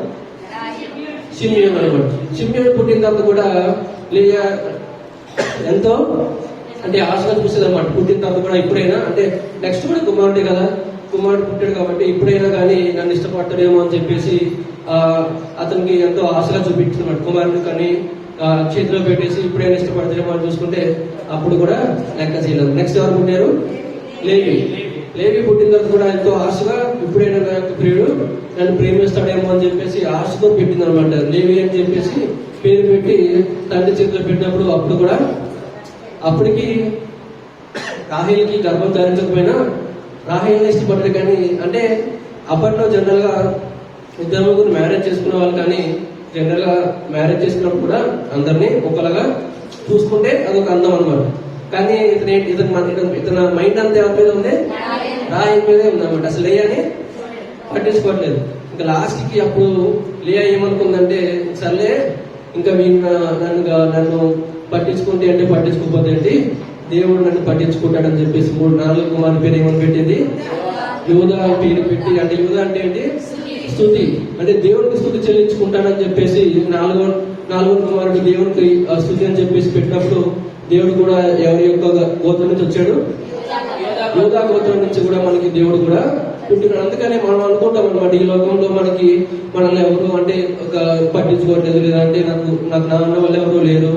షిమ్యోను అనమాట. షిమ్యోను పుట్టిన తర్వాత కూడా లేయా ఎంతో అంటే ఆశగా చూసేది అనమాట. పుట్టిన తర్వాత కూడా ఇప్పుడైనా అంటే నెక్స్ట్ కూడా కుమారుడే కదా, కుమారుడు పుట్టాడు కాబట్టి ఇప్పుడైనా కానీ నన్ను ఇష్టపడతాడేమో అని చెప్పేసి అతనికి ఎంతో ఆశగా చూపించింది అనమాట. కుమారుడు కానీ చేతిలో పెట్టేసి ఇప్పుడైనా ఇష్టపడతాడేమో అని చూసుకుంటే అప్పుడు కూడా లెక్క చేయలేదు. నెక్స్ట్ ఎవరు పుట్టారు? లేవి. లేవి పుట్టిన తర్వాత కూడా ఎంతో ఆశగా ఇప్పుడైనా నా యొక్క ప్రియుడు నన్ను ప్రేమిస్తాడేమో అని చెప్పేసి ఆశతో పెట్టింది అనమాట. లేవి అని చెప్పేసి పేరు పెట్టి తండ్రి చేతిలో పెట్టినప్పుడు అప్పుడు కూడా అప్పటికి రాహేల్కి గర్భం ధరించకపోయినా రాహేల్ని ఇష్టపడ్డాడు. కానీ అంటే అప్పట్లో జనరల్ గా ఇద్దరు ముగ్గురు మ్యారేజ్ చేసుకునే వాళ్ళు, కానీ జనరల్ గా మ్యారేజ్ చేసుకున్నప్పుడు కూడా అందరినీ ఒకలాగా చూసుకుంటే అదొక అందం అనమాట. కానీ ఇతని మైండ్ అంతా ఎవరి మీద ఉంది, రాహేల్ మీదే ఉందన్నమాట. అసలు లేయాని పట్టించుకోవట్లేదు. ఇంకా లాస్ట్ కి అప్పుడు లేయా ఏమనుకుందంటే, సర్లే ఇంకా నన్ను పట్టించుకుంటే అంటే పట్టించుకోకపోతే ఏంటి, దేవుడు నన్ను పట్టించుకుంటాడని చెప్పేసి 3-4 కుమారుల పేరు ఏమని పెట్టింది, యూదా పేరు పెట్టి, అంటే యూదా అంటే ఏంటి, స్తుతి, అంటే దేవుడికి స్తుతి చెల్లించుకుంటాడని చెప్పేసి 4వ కుమారుడు దేవుడికి స్తుతి అని చెప్పేసి పెట్టినప్పుడు దేవుడు కూడా ఎవరి యొక్క గోత్రం నుంచి వచ్చాడు, యూదా గోత్రం నుంచి కూడా మనకి దేవుడు కూడా పుట్టినాడు. అందుకనే మనం అనుకుంటాం అనమాట, ఈ లోకంలో మనల్ని ఎవరు అంటే ఒక పట్టించుకోవట్లేదు, లేదంటే నాకు నాన్న వాళ్ళు ఎవరు లేరు,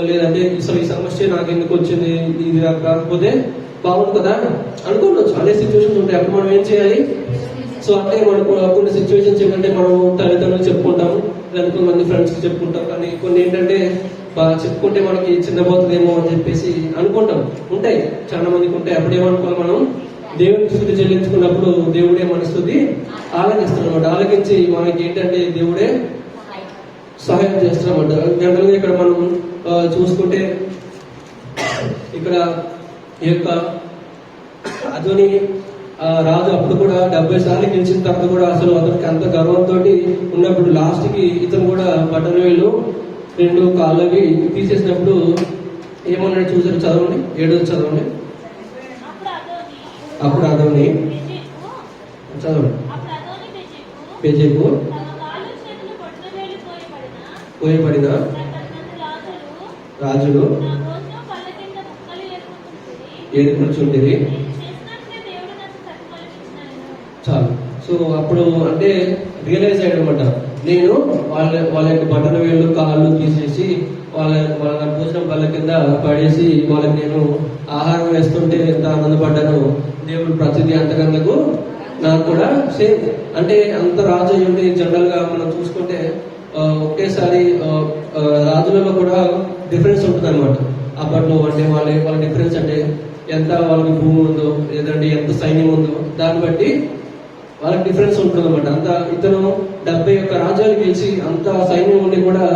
లేదంటే అసలు ఈ సమస్య నాకు ఎందుకు వచ్చింది, ఇది రాకపోతే బాగుంది కదా అనుకోవచ్చు. అనే సిచ్యువేషన్స్ ఉంటాయి. అప్పుడు మనం ఏం చేయాలి? సో అంటే మనకు కొన్ని సిచ్యువేషన్స్ ఏంటంటే మనం తల్లిదండ్రులు చెప్పుకుంటాము, లేదా కొంతమంది ఫ్రెండ్స్ కి చెప్పుకుంటాం. కానీ కొన్ని ఏంటంటే చెప్పుకుంటే మనకి చిన్నపోతుందేమో అని చెప్పేసి అనుకుంటాం. ఉంటాయి, చాలా మందికి ఉంటాయి. అప్పుడు ఏమనుకోవాలి, మనం దేవుడికి స్తుతి చెల్లించుకున్నప్పుడు దేవుడే మన స్తుతి ఆలకిస్తాడు అనమాట. ఆలకించి మనకి ఏంటంటే దేవుడే సహాయం చేస్తామన్నమాట. జనరల్ గా ఇక్కడ మనం చూసుకుంటే ఇక్కడ ఈ యొక్క అదోని రాజు అప్పుడు కూడా 70 సార్లు గెలిచిన తర్వాత కూడా అసలు అతనికి అంత గర్వంతో ఉన్నప్పుడు లాస్ట్ కి ఇతను కూడా బటన్ వేలు 2 కాళ్ళవి తీసేసినప్పుడు ఏమన్నాడు చూసారు, చదవండి, 7వ చదవండి. అప్పుడు అదోని చదవండి, బెజెకు పోయబడిన రాజులు ఏర్పరచుండేది చాలు. సో అప్పుడు అంటే రియలైజ్ అయ్యాడు అనమాట, నేను వాళ్ళ యొక్క బటన్ వేళ్ళు కాళ్ళు తీసేసి వాళ్ళ భోజనం వాళ్ళ కింద పడేసి వాళ్ళకి నేను ఆహారం వేస్తుంటే ఎంత ఆనందపడ్డాను, దేవుడు ప్రతిదీ అంతకందుకు నాకు కూడా సేమ్. అంటే అంత రాజు అయ్యి జనరల్ గా మనం చూసుకుంటే ఒకేసారి రాజులలో కూడా డిఫరెన్స్ ఉంటుంది అనమాట. అప్పట్లో అంటే వాళ్ళ డిఫరెన్స్ అంటే ఎంత వాళ్ళకి భూమి ఉందో, లేదంటే ఎంత సైన్యం ఉందో దాన్ని బట్టి వాళ్ళకి డిఫరెన్స్ ఉంటుంది అనమాట. అంత ఇతను 71 రాజ్యాలు గెలిచి అంత సైన్యం ఉండి కూడా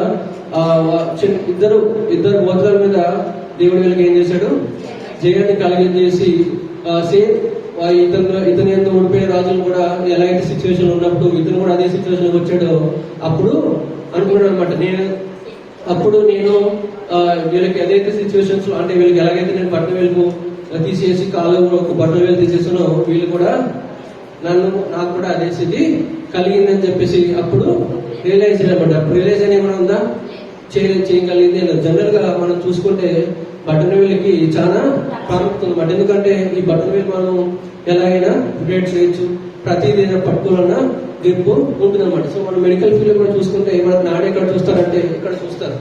ఇద్దరు గోత్రాల మీద దేవుడి వీళ్ళకి ఏం చేశాడు, జయాన్ని కలిగజేసి సేమ్ ఇతని ఎంత ఓడిపోయే రాజులు కూడా ఎలాగైతే సిచ్యువేషన్ ఉన్నప్పుడు ఇతను కూడా అదే సిచ్యువేషన్ వచ్చాడో అప్పుడు అనుకున్నాడు అనమాట. అప్పుడు నేను వీళ్ళకి ఏదైతే సిచ్యువేషన్స్ అంటే వీళ్ళకి ఎలాగైతే నేను బట్టల వేలుకు తీసేసి కాళ్ళు ఒక బట్టల వేలు తీసేసానో వీళ్ళు కూడా నాకు కూడా అదే స్థితి కలిగిందని చెప్పేసి అప్పుడు రియలైజ్ అనమాట. అప్పుడు రియలైజ్ అని ఏమైనా ఉందా, చేయగలిగింది. జనరల్ గా మనం చూసుకుంటే బటన్ వేలుకి చాలా ప్రాముఖ్యత అనమాట. ఎందుకంటే ఈ బటన్ వేలు మనం ఎలాగైనా బ్రేడ్ చేయొచ్చు, ప్రతిదీ పట్టుకోవాలన్నా గ్రిప్ ఉంటుంది అనమాట. సో మనం మెడికల్ ఫీల్డ్ కూడా చూసుకుంటే మనకు నాడు ఎక్కడ చూస్తారంటే ఇక్కడ చూస్తారు,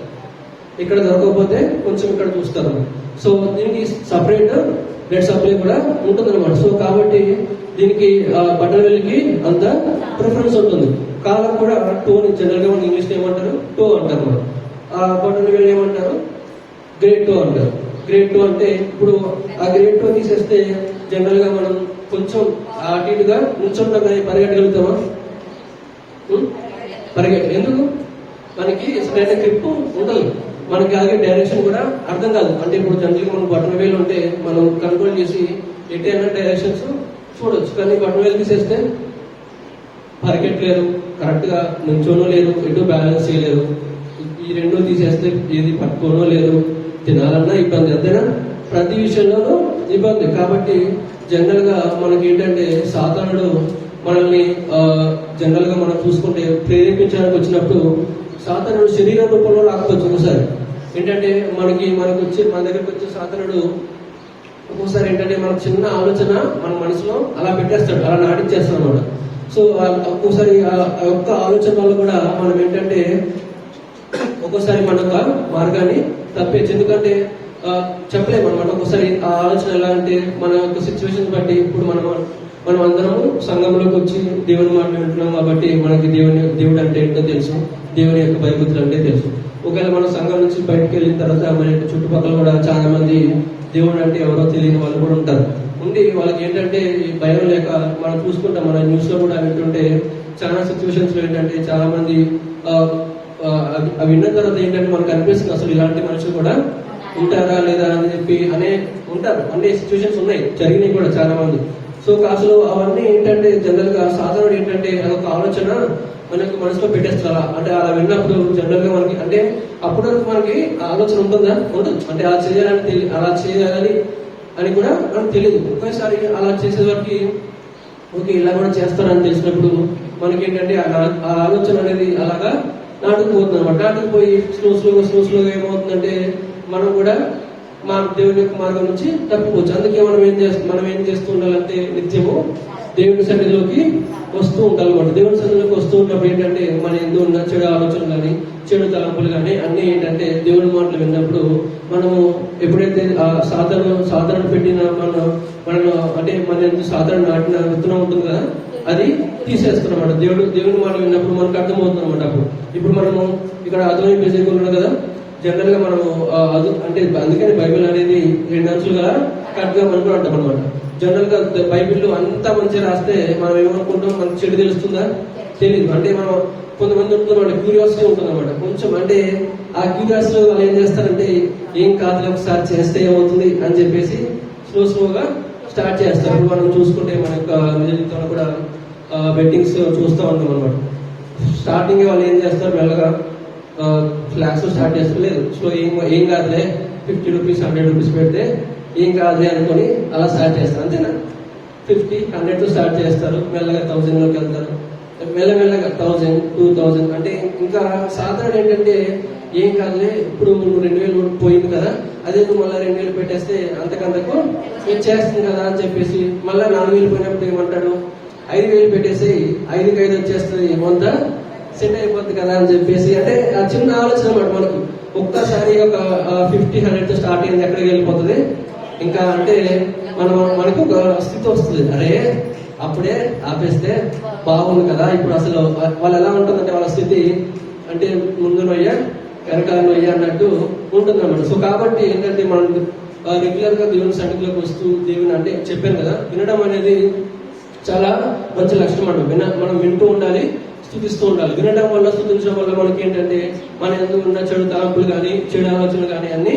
ఇక్కడ దొరకకపోతే కొంచెం ఇక్కడ చూస్తారు. సో దీనికి సపరేట్ బ్లడ్ సప్లై కూడా ఉంటుంది అనమాట. సో కాబట్టి దీనికి బటన్ వేలుకి అంత ప్రిఫరెన్స్ ఉంటుంది. కాలం కూడా టోని జనరల్ గా ఇంగ్లీష్ ఏమంటారు, టో అంటారు. మనం ఆ బటన్ వేలు ఏమంటారు, గ్రేడ్ 2 అంటారు. గ్రేడ్ 2 అంటే ఇప్పుడు ఆ గ్రేడ్ 2 తీసేస్తే జనరల్ గా మనం కొంచెం అటు ఇటుగా నుంచుంటాం, కానీ పరిగెట్టగలుగుతామా? ఎందుకు? మనకి సరైన గ్రిప్ ఉండదు, మనకి అలాగే డైరెక్షన్ కూడా అర్థం కాదు. అంటే ఇప్పుడు జనరల్గా మనం బటన్ వేలు ఉంటే మనం కంట్రోల్ చేసి ఎటైనా డైరెక్షన్స్ చూడొచ్చు, కానీ బటన్ వేలు తీసేస్తే పరిగెట్టలేరు, కరెక్ట్ గా నుంచోనో లేదు, ఎటు బ్యాలెన్స్ చేయలేరు. ఈ 2 తీసేస్తే ఏది పట్టుకోనో లేదు, తినాలన్నా ఇబ్బంది, అంతేనా? ప్రతి విషయంలోనూ ఇబ్బంది. కాబట్టి జనరల్ గా మనకి ఏంటంటే సాతానుడు మనల్ని జనరల్ గా మనం చూసుకుంటే ప్రేరేపించడానికి వచ్చినప్పుడు సాతానుడు శరీర రూపంలో రాకపోవచ్చు. ఒకసారి ఏంటంటే మన దగ్గరికి వచ్చే సాతానుడు ఒక్కోసారి ఏంటంటే మనకు చిన్న ఆలోచన మన మనసులో అలా పెట్టేస్తాడు, అలా నాటించేస్తాడు అనమాట. సో ఒక్కోసారి ఆ యొక్క ఆలోచన వల్ల కూడా మనం ఏంటంటే ఒక్కోసారి మన మార్గాన్ని తప్పేచ్చు. ఎందుకంటే చెప్పలేము అనమాట. ఒకసారి ఆ ఆలోచన ఎలా అంటే మన యొక్క సిచ్యువేషన్ బట్టి ఇప్పుడు మనం అందరము సంఘంలోకి వచ్చి దేవుని మాటలు వింటున్నాం కాబట్టి మనకి దేవుడు అంటే ఏంటో తెలుసు, దేవుని యొక్క భయభక్తులు అంటే తెలుసు. ఒకవేళ మన సంఘం నుంచి బయటకు వెళ్ళిన తర్వాత మన చుట్టుపక్కల కూడా చాలా మంది దేవుడు అంటే ఎవరో తెలియని వాళ్ళు కూడా ఉంటారు. ఉండి వాళ్ళకి ఏంటంటే భయం లేక మనం చూసుకుంటాం, మన న్యూస్ లో కూడా వింటుంటే చాలా సిచ్యువేషన్స్ లో ఏంటంటే చాలా మంది అవి విన్న తర్వాత ఏంటంటే మనకు అనిపిస్తుంది అసలు ఇలాంటి మనుషులు కూడా ఉంటారా లేదా అని చెప్పి ఉంటారు. అన్ని సిచ్యువేషన్స్ ఉన్నాయి, జరిగినాయి కూడా చాలా మంది. సో అసలు అవన్నీ ఏంటంటే జనరల్ గా సాధారణ ఏంటంటే అదొక ఆలోచన మనకు మనసులో పెట్టేస్తారా అంటే అలా విన్నప్పుడు జనరల్ గా మనకి అంటే అప్పుడు మనకి ఆలోచన ఉంటుందా, ఉండదు. అంటే అలా చేయాలని అని కూడా మనకు తెలియదు. ఒకేసారి అలా చేసే వరకు ఓకే ఇలా కూడా చేస్తారని తెలిసినప్పుడు మనకి ఏంటంటే ఆ ఆలోచన అనేది అలాగా నాటుకుపోతుంది అనమాట. నాటుకుపోయి స్లోగా ఏమవుతుందంటే మనం కూడా దేవుని యొక్క మార్గం నుంచి తప్పిపోవచ్చు. అందుకే మనం ఏం చేస్తూ ఉండాలంటే నిత్యము దేవుని సన్నిధిలోకి వస్తూ ఉండాలన్నమాట. దేవుని సన్నిధిలోకి వస్తూ ఉన్నప్పుడు ఏంటంటే మన ఎందుకు ఉన్న చెడు ఆలోచనలు కానీ చెడు తలంపులు కానీ అన్ని ఏంటంటే దేవుని మాటలు విన్నప్పుడు మనము ఎప్పుడైతే సాధారణ పెట్టిన మనలో అంటే మన సాధారణ నాటిన విత్తనం ఉంటుంది కదా, అది తీసేస్తున్నమాట. దేవుని మాటలు విన్నప్పుడు మనకు అర్థమవుతుంది అనమాట. ఇప్పుడు మనము ఇక్కడ అర్థమై పేసేకున్నాం కదా, జనరల్ గా మనము అంటే అందుకని బైబిల్ అనేది 2 అంచులుగా కట్ గా మనం అంటాం అనమాట. జనరల్ గా బైబిల్ అంతా మంచిగా రాస్తే మనం ఏమనుకుంటాం, మనకు చెడు తెలుస్తుందా, తెలియదు. అంటే మనం కొంతమంది ఉంటున్నమాట క్యూరియాసిటీ ఉంటుంది అనమాట కొంచెం. అంటే ఆ క్యూరియాసిటీ వాళ్ళు ఏం చేస్తారంటే ఏం కాదు ఒకసారి చేస్తే ఏమవుతుంది అని చెప్పేసి స్లోగా స్టార్ట్ చేస్తారు. ఇప్పుడు మనం చూసుకుంటే మన యొక్క నిజ జీవితంలో కూడా బెట్టింగ్స్ చూస్తూ ఉంటాం అనమాట. స్టార్టింగ్ వాళ్ళు ఏం చేస్తారు, మెల్లగా ఫ్లాక్స్ స్టార్ట్ చేస్తారు. లేదు ఏం కాదులే 50 రూపీస్ 100 రూపీస్ పెడితే ఏం కాదులే అనుకొని అలా స్టార్ట్ చేస్తారు. అంతేనా, 50, 100 తో స్టార్ట్ చేస్తారు, మెల్లగా 1000 లోకి వెళ్తారు, మెల్లగా 1000, 2000. అంటే ఇంకా సాధారణ ఏంటంటే ఏం కాదులే ఇప్పుడు నువ్వు 2000 పోయింది కదా, అదే నువ్వు మళ్ళీ 2000 పెట్టేస్తే అంతకంతకు చేస్తుంది కదా అని చెప్పేసి మళ్ళీ 4000 పోయినప్పుడు ఏమంటాడు, 5000 పెట్టేసి 5కి 5 వచ్చేస్తుంది, ఏమంతా సెట్ అయిపోద్ది కదా అని చెప్పేసి. అంటే ఆ చిన్న ఆలోచన అన్నమాట మనకు. ఒక్కసారి ఒక 50, 100 తో స్టార్ట్ అయింది, ఎక్కడికి వెళ్ళిపోతుంది ఇంకా అంటే మనకు ఒక స్థితి వస్తుంది, అరే అప్పుడే ఆపేస్తే బాగుంది కదా. ఇప్పుడు అసలు వాళ్ళు ఎలా ఉంటుందంటే వాళ్ళ స్థితి అంటే ముందు నొయ్య వెనకాల నొయ్య అన్నట్టు ఉంటుంది అన్నమాట. సో కాబట్టి ఏంటంటే మనం రెగ్యులర్ గా దేవుని సన్నిధిలోకి వస్తూ దేవుని అంటే చెప్పాను కదా, వినడం అనేది చాలా మంచి లక్షణం అన్నమాట. మనం వింటూ ఉండాలి, స్తుతిస్తూ ఉండాలి. వినడం వల్ల స్తుతించడం వల్ల మనకి ఏంటంటే మన ఎందుకు ఉన్న చెడు తలంపులు కానీ చెడు ఆలోచనలు కానీ అన్ని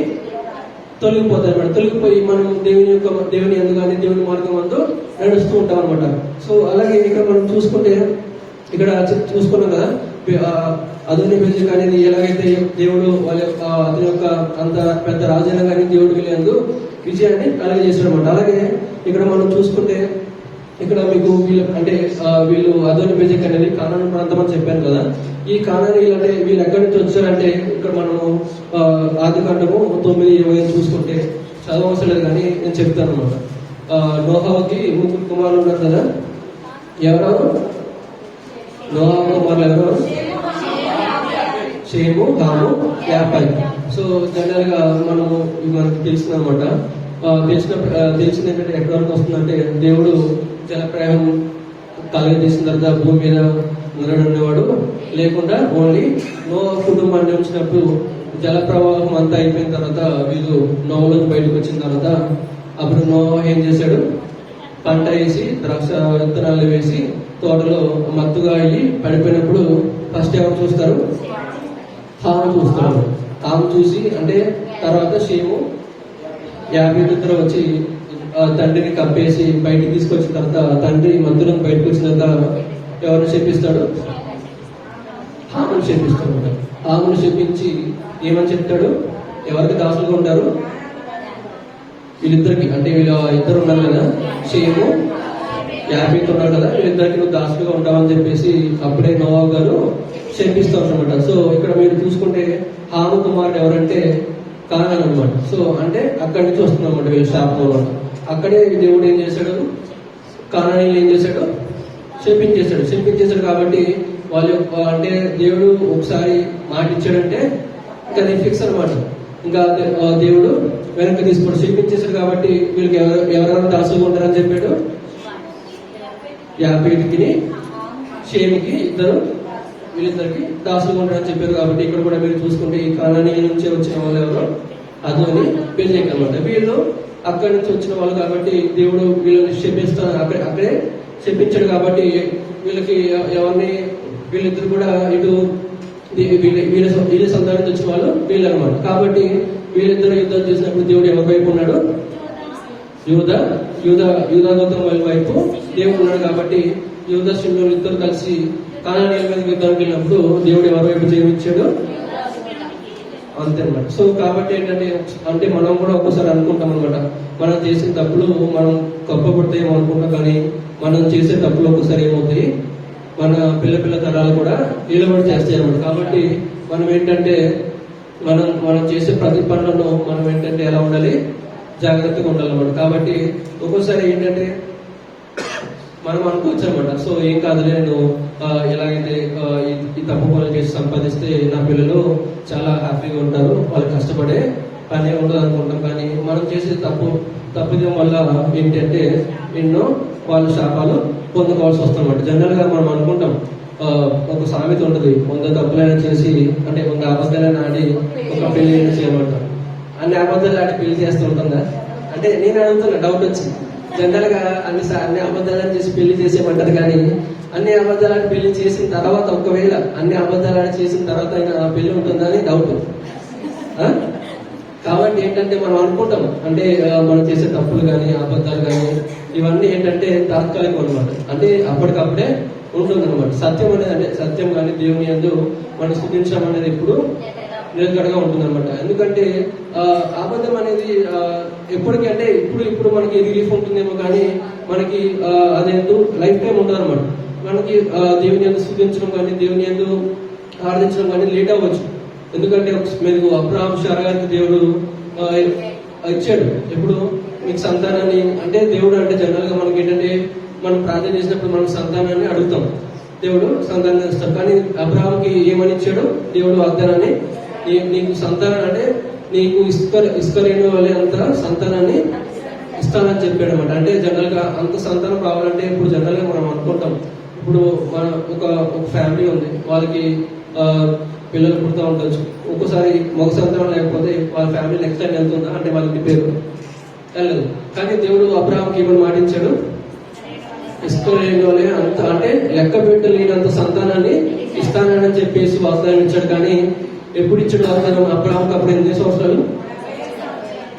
తొలగిపోతాయి అనమాట. తొలగిపోయి మనం దేవుని ఎందుకు కానీ దేవుని మార్గం అందు నడుస్తూ ఉంటాం అనమాట. సో అలాగే ఇక్కడ మనం చూసుకుంటే ఇక్కడ చూసుకున్నాం కదా, అదోని బెజెక్ అనేది ఎలాగైతే దేవుడు అతని యొక్క అంత పెద్ద రాజైనా కానీ దేవుడు వీళ్ళందు విజయాన్ని కలగజేశాడు అనమాట. అలాగే ఇక్కడ మనం చూసుకుంటే ఇక్కడ మీకు వీళ్ళు అదోని బెజెక్ అనేది కానాను ప్రాంతం అని చెప్పాను కదా. ఈ కానానీయులు అంటే వీళ్ళు ఎక్కడి నుంచి వచ్చారంటే ఇక్కడ మనము ఆదికాండము 9:25 చూసుకుంటే చదవవసరం లేదు కానీ నేను చెప్తాను అనమాట. నోహాకి 3 కుమారులు ఉన్నారు కదా, ఎవరెవరు నోహా కుమారులు ఎవరెవరు? షేము, హాము, యాఫెతు. సో జనరల్ గా మనకు తెలిసింది అనమాట. తెలిసింది ఏంటంటే ఎక్కడి వరకు వస్తుందంటే దేవుడు జలప్రయాణం కలగజేసిన తర్వాత భూమి మీద ఉండేవాడు లేకుండా ఓన్లీ నోవా కుటుంబాన్ని ఉంచినప్పుడు జల ప్రవాహం అంతా అయిపోయిన తర్వాత వీళ్ళు నోవలో బయటకు వచ్చిన తర్వాత అప్పుడు నోవా ఏం చేశాడు, పంట వేసి ద్రాక్ష విత్తనాలు వేసి తోటలో మత్తుగా అయ్యి పడిపోయినప్పుడు ఫస్ట్ ఎవరు చూస్తారు, హాము చూస్తారు. హాము చూసి అంటే తర్వాత షేము యాభై వచ్చి తండ్రిని కప్పేసి బయటికి తీసుకొచ్చిన తర్వాత తండ్రి మందులను బయటకు వచ్చిన తర్వాత ఎవరు చెప్పిస్తాడు, హామును చెప్పిస్తాడు. హామును చెప్పించి ఏమని చెప్తాడు, ఎవరికి దాసులుగా ఉంటారు వీళ్ళిద్దరికి, అంటే వీళ్ళు ఇద్దరు ఉన్నారు కదా, షేము యాభైతో ఉన్నారు కదా, వీళ్ళిద్దరికి నువ్వు దాసులుగా ఉంటావని చెప్పేసి అప్పుడే నోవా గారు చెప్పిస్తారు అనమాట. సో ఇక్కడ మీరు చూసుకుంటే హాము కుమారుడు ఎవరంటే కానాన్ అనమాట. సో అంటే అక్కడి నుంచి వస్తుంది అనమాట వీళ్ళ శాపం అనమాట. అక్కడే దేవుడు ఏం చేశాడు, కానానీయులు ఏం చేశాడు, శపించేశాడు. కాబట్టి వాళ్ళు అంటే దేవుడు ఒకసారి మాట ఇచ్చాడంటే ఇంకా ఫిక్స్ అనమాట. ఇంకా దేవుడు వెనక్కి తీసుకోడు, శపించేశాడు. కాబట్టి వీళ్ళకి ఎవరెవరు దాసులుగా ఉంటారని చెప్పాడు? యాపేటికి షేమికి వీళ్ళిద్దరికి దాసులుగా ఉంటారని చెప్పారు. కాబట్టి ఇక్కడ కూడా మీరు చూసుకుంటే ఈ కానానీ నుంచి వచ్చిన వాళ్ళు ఎవరో అదోని పెళ్ళికి అనమాట. వీళ్ళు అక్కడి నుంచి వచ్చిన వాళ్ళు కాబట్టి దేవుడు వీళ్ళని శపిస్తారు, అక్కడే శపించాడు. కాబట్టి వీళ్ళకి ఎవరిని వీళ్ళిద్దరు కూడా ఇటు వీళ్ళ సంతానం వచ్చిన వాళ్ళు వీళ్ళు అనమాట. కాబట్టి వీళ్ళిద్దరు యుద్ధం చేసినప్పుడు దేవుడు ఎవరి వైపు ఉన్నాడు? యూదా గోత్రం వాళ్ళ వైపు దేవుడు ఉన్నాడు. కాబట్టి యూదా శిమ్యోను ఇద్దరు కలిసి కానానీయుల మీద యుద్ధానికి వెళ్ళినప్పుడు దేవుడు ఎవరి వైపు జీవించాడు? అంతే అనమాట. సో కాబట్టి ఏంటంటే అంటే మనం కూడా ఒక్కోసారి అనుకుంటాం అనమాట, మనం చేసిన తప్పులు మనం గొప్పపడతాయేమో అనుకుంటాం. కానీ మనం చేసే తప్పులు ఒక్కోసారి ఏమవుతాయి, మన పిల్ల తరాలు కూడా నిలబడి చేస్తాయి అనమాట. కాబట్టి మనం ఏంటంటే మనం చేసే ప్రతి పనులను మనం ఏంటంటే ఎలా ఉండాలి? జాగ్రత్తగా ఉండాలన్నమాట. కాబట్టి ఒక్కోసారి ఏంటంటే మనం అనుకోవచ్చు అనమాట, సో ఏం కాదులే, నేను ఎలాగైతే ఈ తప్పు పనులు చేసి సంపాదిస్తే నా పిల్లలు చాలా హ్యాపీగా ఉంటారు, వాళ్ళు కష్టపడే పని ఉండదు అనుకుంటాం. కానీ మనం చేసే తప్పిదం వల్ల ఏంటంటే ఎన్నో వాళ్ళు శాపాలు పొందుకోవాల్సి వస్తుందన్నమాట. జనరల్ గా మనం అనుకుంటాం, ఒక సామెత ఉంటుంది, 100 తప్పులైనా చేసి అంటే 100 అబద్ధాలైనా ఆడి ఒక పెళ్లి చేయమంటాం. అన్ని అబద్ధాలు ఆడి పెళ్లి చేస్తూ ఉంటుందా అంటే నేను అడుగుతున్నా, డౌట్ వచ్చింది. జనరల్ గా అన్ని అబద్ధాలను చేసి పెళ్లి చేసేమంటారు. కానీ అన్ని అబద్ధాలను పెళ్లి చేసిన తర్వాత ఒకవేళ అన్ని అబద్ధాలను చేసిన తర్వాత అయినా పెళ్లి ఉంటుందని డౌట్. కాబట్టి ఏంటంటే మనం అనుకుంటాం, అంటే మనం చేసే తప్పులు కానీ అబద్ధాలు కానీ ఇవన్నీ ఏంటంటే తాత్కాలికం అనమాట, అంటే అప్పటికప్పుడే ఉంటుంది అనమాట. సత్యం అనేది అంటే సత్యం కానీ దేవుని యందు మనం స్థుతించడం అనేది ఇప్పుడు నిలకడగా ఉంటుంది అనమాట. ఎందుకంటే అబద్ధం అనేది ఎప్పటికీ అంటే ఇప్పుడు మనకి రిలీఫ్ ఉంటుందేమో కానీ మనకి అదేంటో లైఫ్ టైం ఉంటుంది అనమాట. మనకి దేవుని యందు స్థుతించడం కానీ దేవుని యందు ఆరాధించడం కానీ లేట్ అవ్వచ్చు. ఎందుకంటే మీరు అబ్రహాం శారా గారికి దేవుడు ఇచ్చాడు, ఎప్పుడు మీకు సంతానాన్ని, అంటే దేవుడు అంటే జనరల్ గా మనకి ఏంటంటే మనం ప్రార్థన చేసినప్పుడు మనం సంతానాన్ని అడుగుతాం, దేవుడు సంతానాన్ని ఇస్తాడు. కానీ అబ్రహాంకి ఏమని ఇచ్చాడు దేవుడు వాగ్దానాన్ని? నీకు సంతానం అంటే నీకు ఇసుకలేని వాళ్ళే అంత సంతానాన్ని ఇస్తానని చెప్పాడు అనమాట. అంటే జనరల్ గా అంత సంతానం రావాలంటే ఇప్పుడు జనరల్ గా మనం అనుకుంటాం, ఇప్పుడు మన ఒక ఫ్యామిలీ ఉంది, వాళ్ళకి పిల్లలు పుడుతూ ఉండొచ్చు. ఒక్కోసారి మగ సంతానం లేకపోతే వాళ్ళ ఫ్యామిలీ నెక్స్ట్ టైం వెళ్తుందా అంటే వాళ్ళకి పేరు వెళ్ళదు. కానీ దేవుడు అబ్రహాంకి ఏమని మాటించాడు? ఇసుకోలేని వాళ్ళే అంత అంటే లెక్క పెట్టలేనంత సంతానాన్ని ఇస్తానని చెప్పేసి వాగ్దానం ఇచ్చాడు. కానీ ఎప్పుడు ఇచ్చాడు వాగ్దానం? అబ్రహాంకి అప్పుడు 8 సంవత్సరాలు?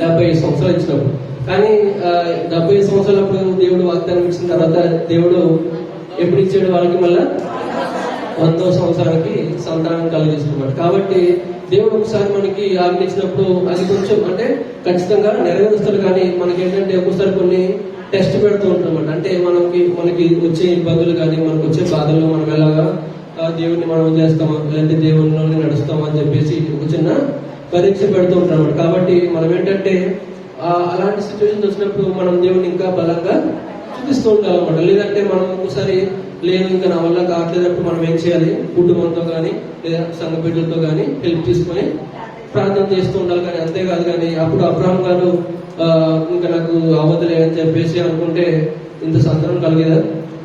75 సంవత్సరాలు ఇచ్చినప్పుడు. కానీ 75 సంవత్సరాలప్పుడు దేవుడు వాగ్దానం ఇచ్చిన తర్వాత దేవుడు ఎప్పుడు ఇచ్చాడు వాళ్ళకి? మళ్ళా 100వ సంవత్సరానికి సంతానం కలిగిస్తున్నాడు. కాబట్టి దేవుడు ఒకసారి మనకి ఆజ్ఞ ఇచ్చినప్పుడు అది కొంచెం అంటే ఖచ్చితంగా నెరవేరుస్తాడు. కానీ మనకి ఏంటంటే ఒకసారి కొన్ని టెస్ట్ పెడుతూ ఉంటాం. అంటే మనకి వచ్చే ఇబ్బందులు కానీ మనకు వచ్చే బాధలు మనం ఎలాగా దేవుడిని మనం చేస్తామా లేదంటే దేవుడిలోనే నడుస్తామా అని చెప్పేసి ఒక చిన్న పరీక్ష పెడుతూ ఉంటాం. కాబట్టి మనం ఏంటంటే అలాంటి సిచ్యువేషన్ వచ్చినప్పుడు మనం దేవుడిని ఇంకా బలంగా చూపిస్తూ ఉంటాం అనమాట. లేదంటే మనం ఒకసారి లేదు ఇంకా నా వల్ల కావట్లేదప్పుడు మనం ఏం చేయాలి? కుటుంబంతో కానీ లేదా సంఘ బిడ్డలతో కానీ హెల్ప్ తీసుకొని ప్రార్థన చేస్తూ ఉండాలి. కానీ అంతేకాదు కానీ అప్పుడు అబ్రహాం గారు ఇంకా నాకు అవ్వదులే అని చెప్పేసి అనుకుంటే ఇంత సంతానం కలిగేదా?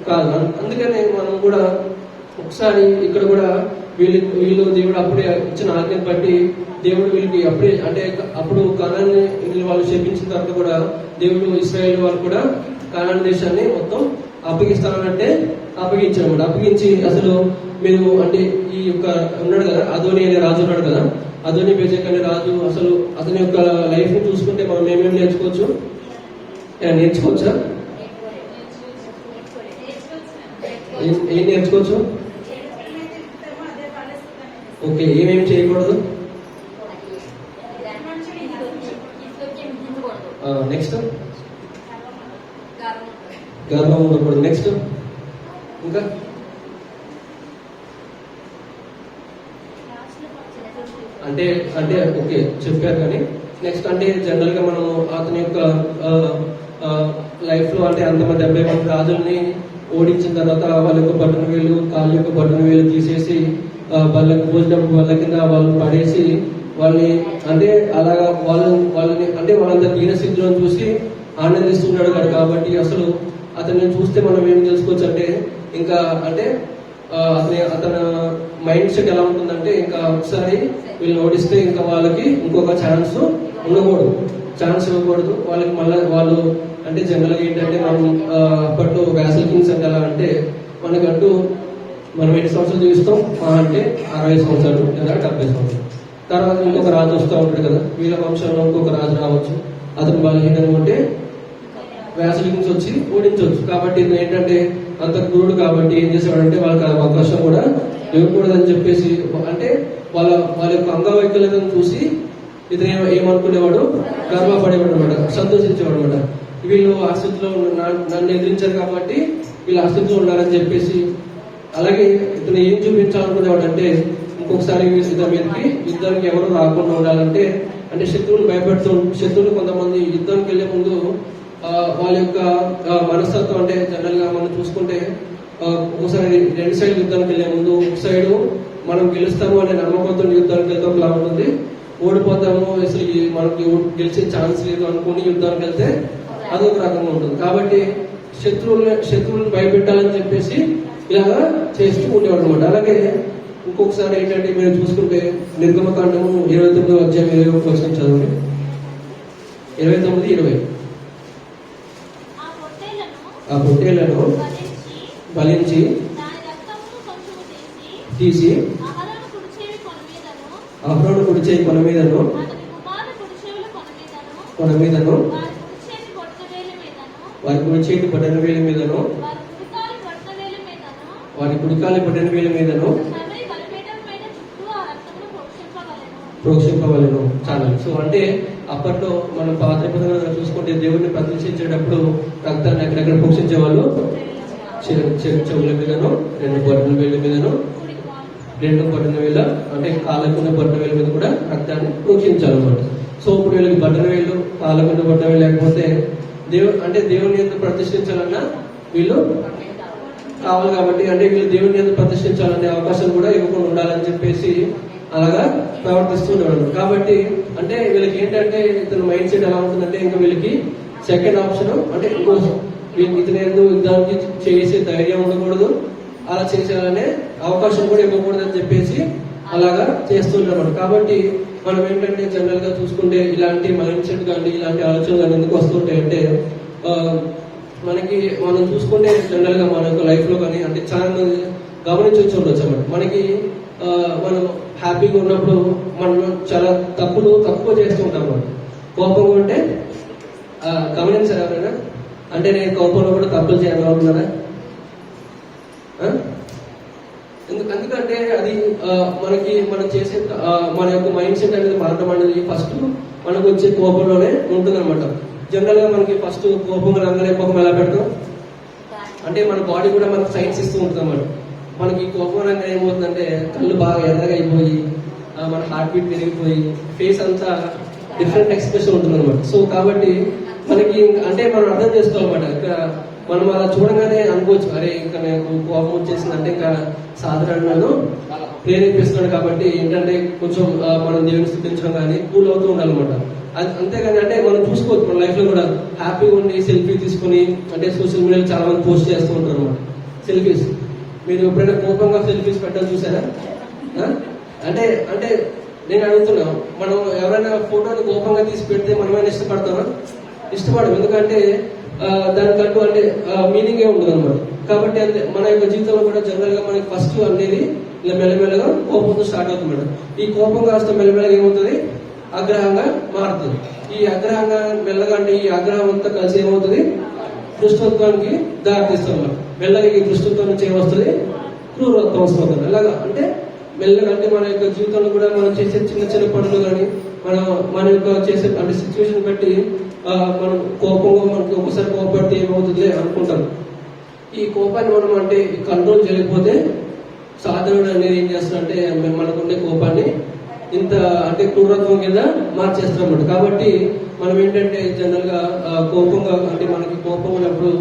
కాదు. అందుకనే మనం కూడా ఒకసారి ఇక్కడ కూడా వీళ్ళు దేవుడు అప్పుడే ఇచ్చిన ఆజ్ఞను బట్టి దేవుడు వీళ్ళకి అప్పుడే అంటే అప్పుడు కనాని వాళ్ళు శపించిన తర్వాత కూడా దేవుడు ఇశ్రాయేల్ వాళ్ళు కూడా కనాన్ దేశాన్ని మొత్తం అప్పగిస్తానంటే అప్పగించాడు. అప్పగించి అసలు మీరు అంటే ఈ యొక్క ఉన్నాడు కదా అదోని అనే రాజు ఉన్నాడు కదా, అదోని బెజెక్ అనే రాజు, అసలు అతని యొక్క లైఫ్ ని చూసుకుంటే మనం ఏమేమి నేర్చుకోవచ్చు? నేర్చుకోవచ్చా? ఏం నేర్చుకోవచ్చు? ఓకే, ఏమేమి చేయకూడదు? నెక్స్ట్ గర్వం ఉండకూడదు. నెక్స్ట్ ఇంకా అంటే అంటే ఓకే చెప్పారు. కానీ నెక్స్ట్ అంటే జనరల్ గా మనం అతని యొక్క లైఫ్ లో అంటే అంతమంది 70 మంది రాజుల్ని ఓడించిన తర్వాత వాళ్ళ యొక్క బటన్ వేలు కాళ్ళ యొక్క బటన్ వేలు తీసేసి భోజనం బల్ల కింద వాళ్ళు పడేసి వాళ్ళని అంటే అలాగా వాళ్ళని అంటే వాళ్ళంత దీన స్థితిలో చూసి ఆనందిస్తున్నాడు కదా. కాబట్టి అసలు అతన్ని చూస్తే మనం ఏం తెలుసుకోవచ్చు అంటే ఇంకా అంటే అతని మైండ్ సెట్ ఎలా ఉంటుందంటే ఇంకా ఒకసారి వీళ్ళు ఓడిస్తే ఇంకా వాళ్ళకి ఇంకొక ఛాన్స్ ఉండకూడదు, ఛాన్స్ ఇవ్వకూడదు వాళ్ళకి. మళ్ళీ వాళ్ళు అంటే జనరల్గా ఏంటంటే మనం అప్పట్లో వ్యాసల్ కింగ్స్ అంటే ఎలా అంటే మనకంటూ మనం ఎన్ని సంవత్సరాలు జీవిస్తాం అంటే 60 సంవత్సరాలు లేదా 70 సంవత్సరాలు. తర్వాత ఇంకొక రాజు వస్తూ ఉంటాడు కదా, వీళ్ళ వంశంలో ఇంకొక రాజు రావచ్చు, అతను బలహీనంగా ఉంటే వ్యాసల్ కింగ్స్ వచ్చి ఓడించవచ్చు. కాబట్టి ఇది ఏంటంటే అంత క్రూరుడు కాబట్టి ఏం చేసేవాడంటే వాళ్ళకి అవకాశం కూడా ఇవ్వకూడదని చెప్పేసి అంటే వాళ్ళ యొక్క అంగవైకల్యతను చూసి ఇతను ఏమనుకునేవాడు, గర్వపడేవాడు అనమాట, సంతోషించేవాడు అనమాట. వీళ్ళు ఆసక్తిలో నన్ను ఎదిరించారు కాబట్టి వీళ్ళు ఆసక్తిలో ఉన్నారని చెప్పేసి. అలాగే ఇతను ఏం చూపించాలనుకునేవాడు అంటే ఇంకొకసారి ఇతని మీదకి యుద్ధానికి ఎవరు రాకుండా ఉండాలంటే అంటే శత్రువులు కొంతమంది యుద్ధానికి వెళ్లే ముందు వాళ్ళ యొక్క మనస్తత్వం అంటే జనరల్ గా మనం చూసుకుంటే ఒకసారి 2 సైడ్ యుద్ధానికి వెళ్లే ముందు ఒక సైడ్ మనం గెలుస్తాము అనే నమ్మకంతో యుద్ధానికి వెళ్తే ఒకలా ఉంటుంది, ఓడిపోతాము అసలు మనకి గెలిచే ఛాన్స్ లేదు అనుకుని యుద్ధానికి వెళ్తే అదొక రకంగా ఉంటుంది. కాబట్టి శత్రువులను భయపెట్టాలని చెప్పేసి ఇలాగా చేస్తూ ఉండేవాడు అనమాట. అలాగే ఇంకొకసారి ఏంటంటే మీరు చూసుకుంటే నిర్గమకాండము 29వ అధ్యాయం 21 చదవండి. 29-20. ఆ పొట్టేళ్లను బలించి తీసి అహరోను కుడి చేయి కొన మీదను వారి కుడి చేతి బొటన వేలి మీదను వారి కుడికాలి బొటన వేలి మీదను ప్రోక్షింపవలను. చాలా. సో అంటే అప్పట్లో మనం పాత నిబంధనలు చూసుకుంటే దేవుడిని ప్రదర్శించేటప్పుడు రక్తాన్ని ఎక్కడెక్కడ ప్రోక్షించే వాళ్ళు చెవుల మీదను 2 బొటన వేల మీదను 2 బొటన వేల అంటే కాళ్ళకున్న బొటన వేల మీద కూడా రక్తాన్ని ప్రోక్షించాలన్నమాట. సో ఇప్పుడు వీళ్ళకి బొటన వేలు కాళ్ళకున్న బొటన వేలు లేకపోతే దేవుని ఎందుకు ప్రతిష్ఠించాలన్నా వీళ్ళు కావాలి కాబట్టి అంటే వీళ్ళు దేవుని ఎందుకు ప్రతిష్ఠించాలనే అవకాశం కూడా ఇవ్వకుండా ఉండాలని చెప్పేసి అలాగా ప్రవర్తిస్తూ ఉండేవాడు. కాబట్టి అంటే వీళ్ళకి ఏంటంటే ఇతని మైండ్ సెట్ ఎలా ఉంటుందంటే ఇంకా వీళ్ళకి సెకండ్ ఆప్షన్ అంటే ఇతని ఎందుకు యుద్ధానికి చేసే ధైర్యం ఉండకూడదు, అలా చేసేయాలనే అవకాశం కూడా ఇవ్వకూడదు అని చెప్పేసి అలాగా చేస్తుంటారు. కాబట్టి మనం ఏంటంటే జనరల్ గా చూసుకుంటే ఇలాంటి మైండ్ సెట్ కానీ ఇలాంటి ఆలోచనలు కానీ ఎందుకు వస్తుంటాయి అంటే మనం చూసుకుంటే జనరల్ గా మన యొక్క లైఫ్ లో కానీ అంటే చాలా మంది గమనించి ఉండొచ్చు అన్నమాట. మనకి మనం హ్యాపీగా ఉన్నప్పుడు మనం చాలా తక్కువ చేస్తూ ఉంటాం అన్నమాట. కోపంగా ఉంటే గమనించారు ఎవరైనా అంటే నేను కోపంలో కూడా తప్పులు చేయాలనుకున్నారా? ఎందుకంటే అది మనం చేసే మన యొక్క మైండ్ సెట్ అనేది మారడం అనేది ఫస్ట్ మనకు వచ్చే కోపంలోనే ఉంటుంది అనమాట. జనరల్ గా మనకి ఫస్ట్ కోపంగా రంగలే కోపం ఎలా పెడతాం అంటే మన బాడీ కూడా మనకు సైన్స్ ఇస్తూ ఉంటుంది అన్నమాట. మనకి కోపం రంగా ఏమవుతుందంటే కళ్ళు బాగా ఎర్రగా అయిపోయి మన హార్ట్ బీట్ పెరిగిపోయి ఫేస్ అంతా డిఫరెంట్ ఎక్స్ప్రెషన్ ఉంటుంది అనమాట. సో కాబట్టి మనకి అంటే మనం అర్థం చేసుకోవాలన్నమాట. ఇక్కడ మనం అలా చూడగానే అనుకోవచ్చు అరే ఇంకా నాకు కోపం వచ్చేసిందంటే ఇంకా సాధారణను ప్రేరేపిస్తున్నాడు కాబట్టి ఏంటంటే కొంచెం మనం దేవుని స్థుతించడం కానీ కూల్ అవుతూ ఉండాలన్నమాట. అంతేగాని అంటే మనం చూసుకోవచ్చు మన లైఫ్ లో కూడా హ్యాపీగా ఉండి సెల్ఫీ తీసుకుని అంటే సోషల్ మీడియాలో చాలా మంది పోస్ట్ చేస్తూ ఉంటారు అనమాట సెల్ఫీస్. మీరు ఎప్పుడైనా కోపంగా సెల్ఫీస్ పెట్టాలి చూసారా? అంటే అంటే నేను అడుగుతున్నా, మనం ఎవరైనా ఫోటోని కోపంగా తీసి పెడితే మనమైనా ఇష్టపడతామా? ఇష్టపడం. ఎందుకంటే దానికంటూ అంటే మీనింగ్ ఏ ఉండదు అనమాట. కాబట్టి అంటే మన యొక్క జీవితంలో కూడా జనరల్ గా మనకి ఫస్ట్ అనేది ఇలా మెల్లమెల్లగా కోపంతో స్టార్ట్ అవుతుంది. ఈ కోపం కాస్త మెల్లమెల్లగా ఏమవుతుంది, ఆగ్రహంగా మారుతుంది. ఈ ఆగ్రహంగా మెల్లగా అంటే ఈ ఆగ్రహం అంతా కలిసి ఏమవుతుంది, దుష్టత్వానికి దారితీస్తుంది అన్నమాట. మెల్లగా ఈ దుష్టత్వం నుంచి ఏమొస్తుంది, క్రూరత్వం వస్తుంది. అలాగా అంటే మెల్లగా అంటే మన యొక్క జీవితంలో కూడా మనం చేసే చిన్న చిన్న పనులు కానీ మన యొక్క చేసే అంటే సిచ్యువేషన్ బట్టి మనం కోపంగా మనకి ఒకసారి కోపడితే ఏమవుతుంది అనుకుంటాం. ఈ కోపాన్ని మనం అంటే కంట్రోల్ చేయకపోతే సాధారణ అనేది ఏం చేస్తారంటే మనకుండే కోపాన్ని ఇంత అంటే క్రూరత్వం కింద మార్చేస్తాం అన్నమాట. కాబట్టి మనం ఏంటంటే జనరల్ గా కోపంగా అంటే మనకి కోపం ఉన్నప్పుడు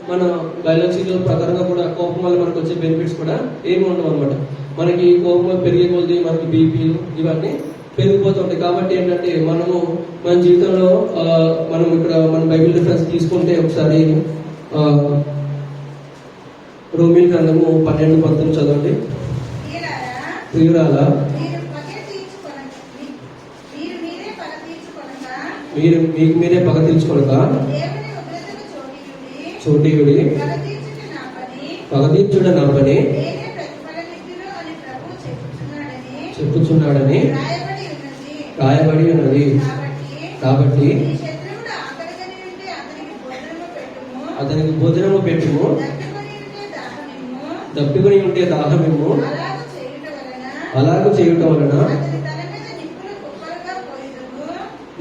మన బయాలజికల్ ప్రకారంగా కూడా కోపం వల్ల మనకు వచ్చే బెనిఫిట్స్ కూడా ఏమి ఉండవు అనమాట. మనకి కోపం పెరిగే కొద్ది మనకి బీపీలు ఇవన్నీ పెరిగిపోతుంటాయి. కాబట్టి ఏంటంటే మనము మన జీవితంలో మనం ఇక్కడ మన బైబిల్ రిఫరెన్స్ తీసుకుంటే ఒకసారి రోమిల్ గ్రంథము 12:19 చదవండి. ప్రియురాలా, మీరు మీకు మీరే పగ తీర్చుకొనక చోటీయుడి, పగ తీర్చుట నా పని చెప్పుచున్నాడని రాయబడి ఉన్నది. కాబట్టి అతనికి భోజనము పెట్టుము, దప్పికొని ఉంటే దాహమేమో, అలాగూ చేయుట వలన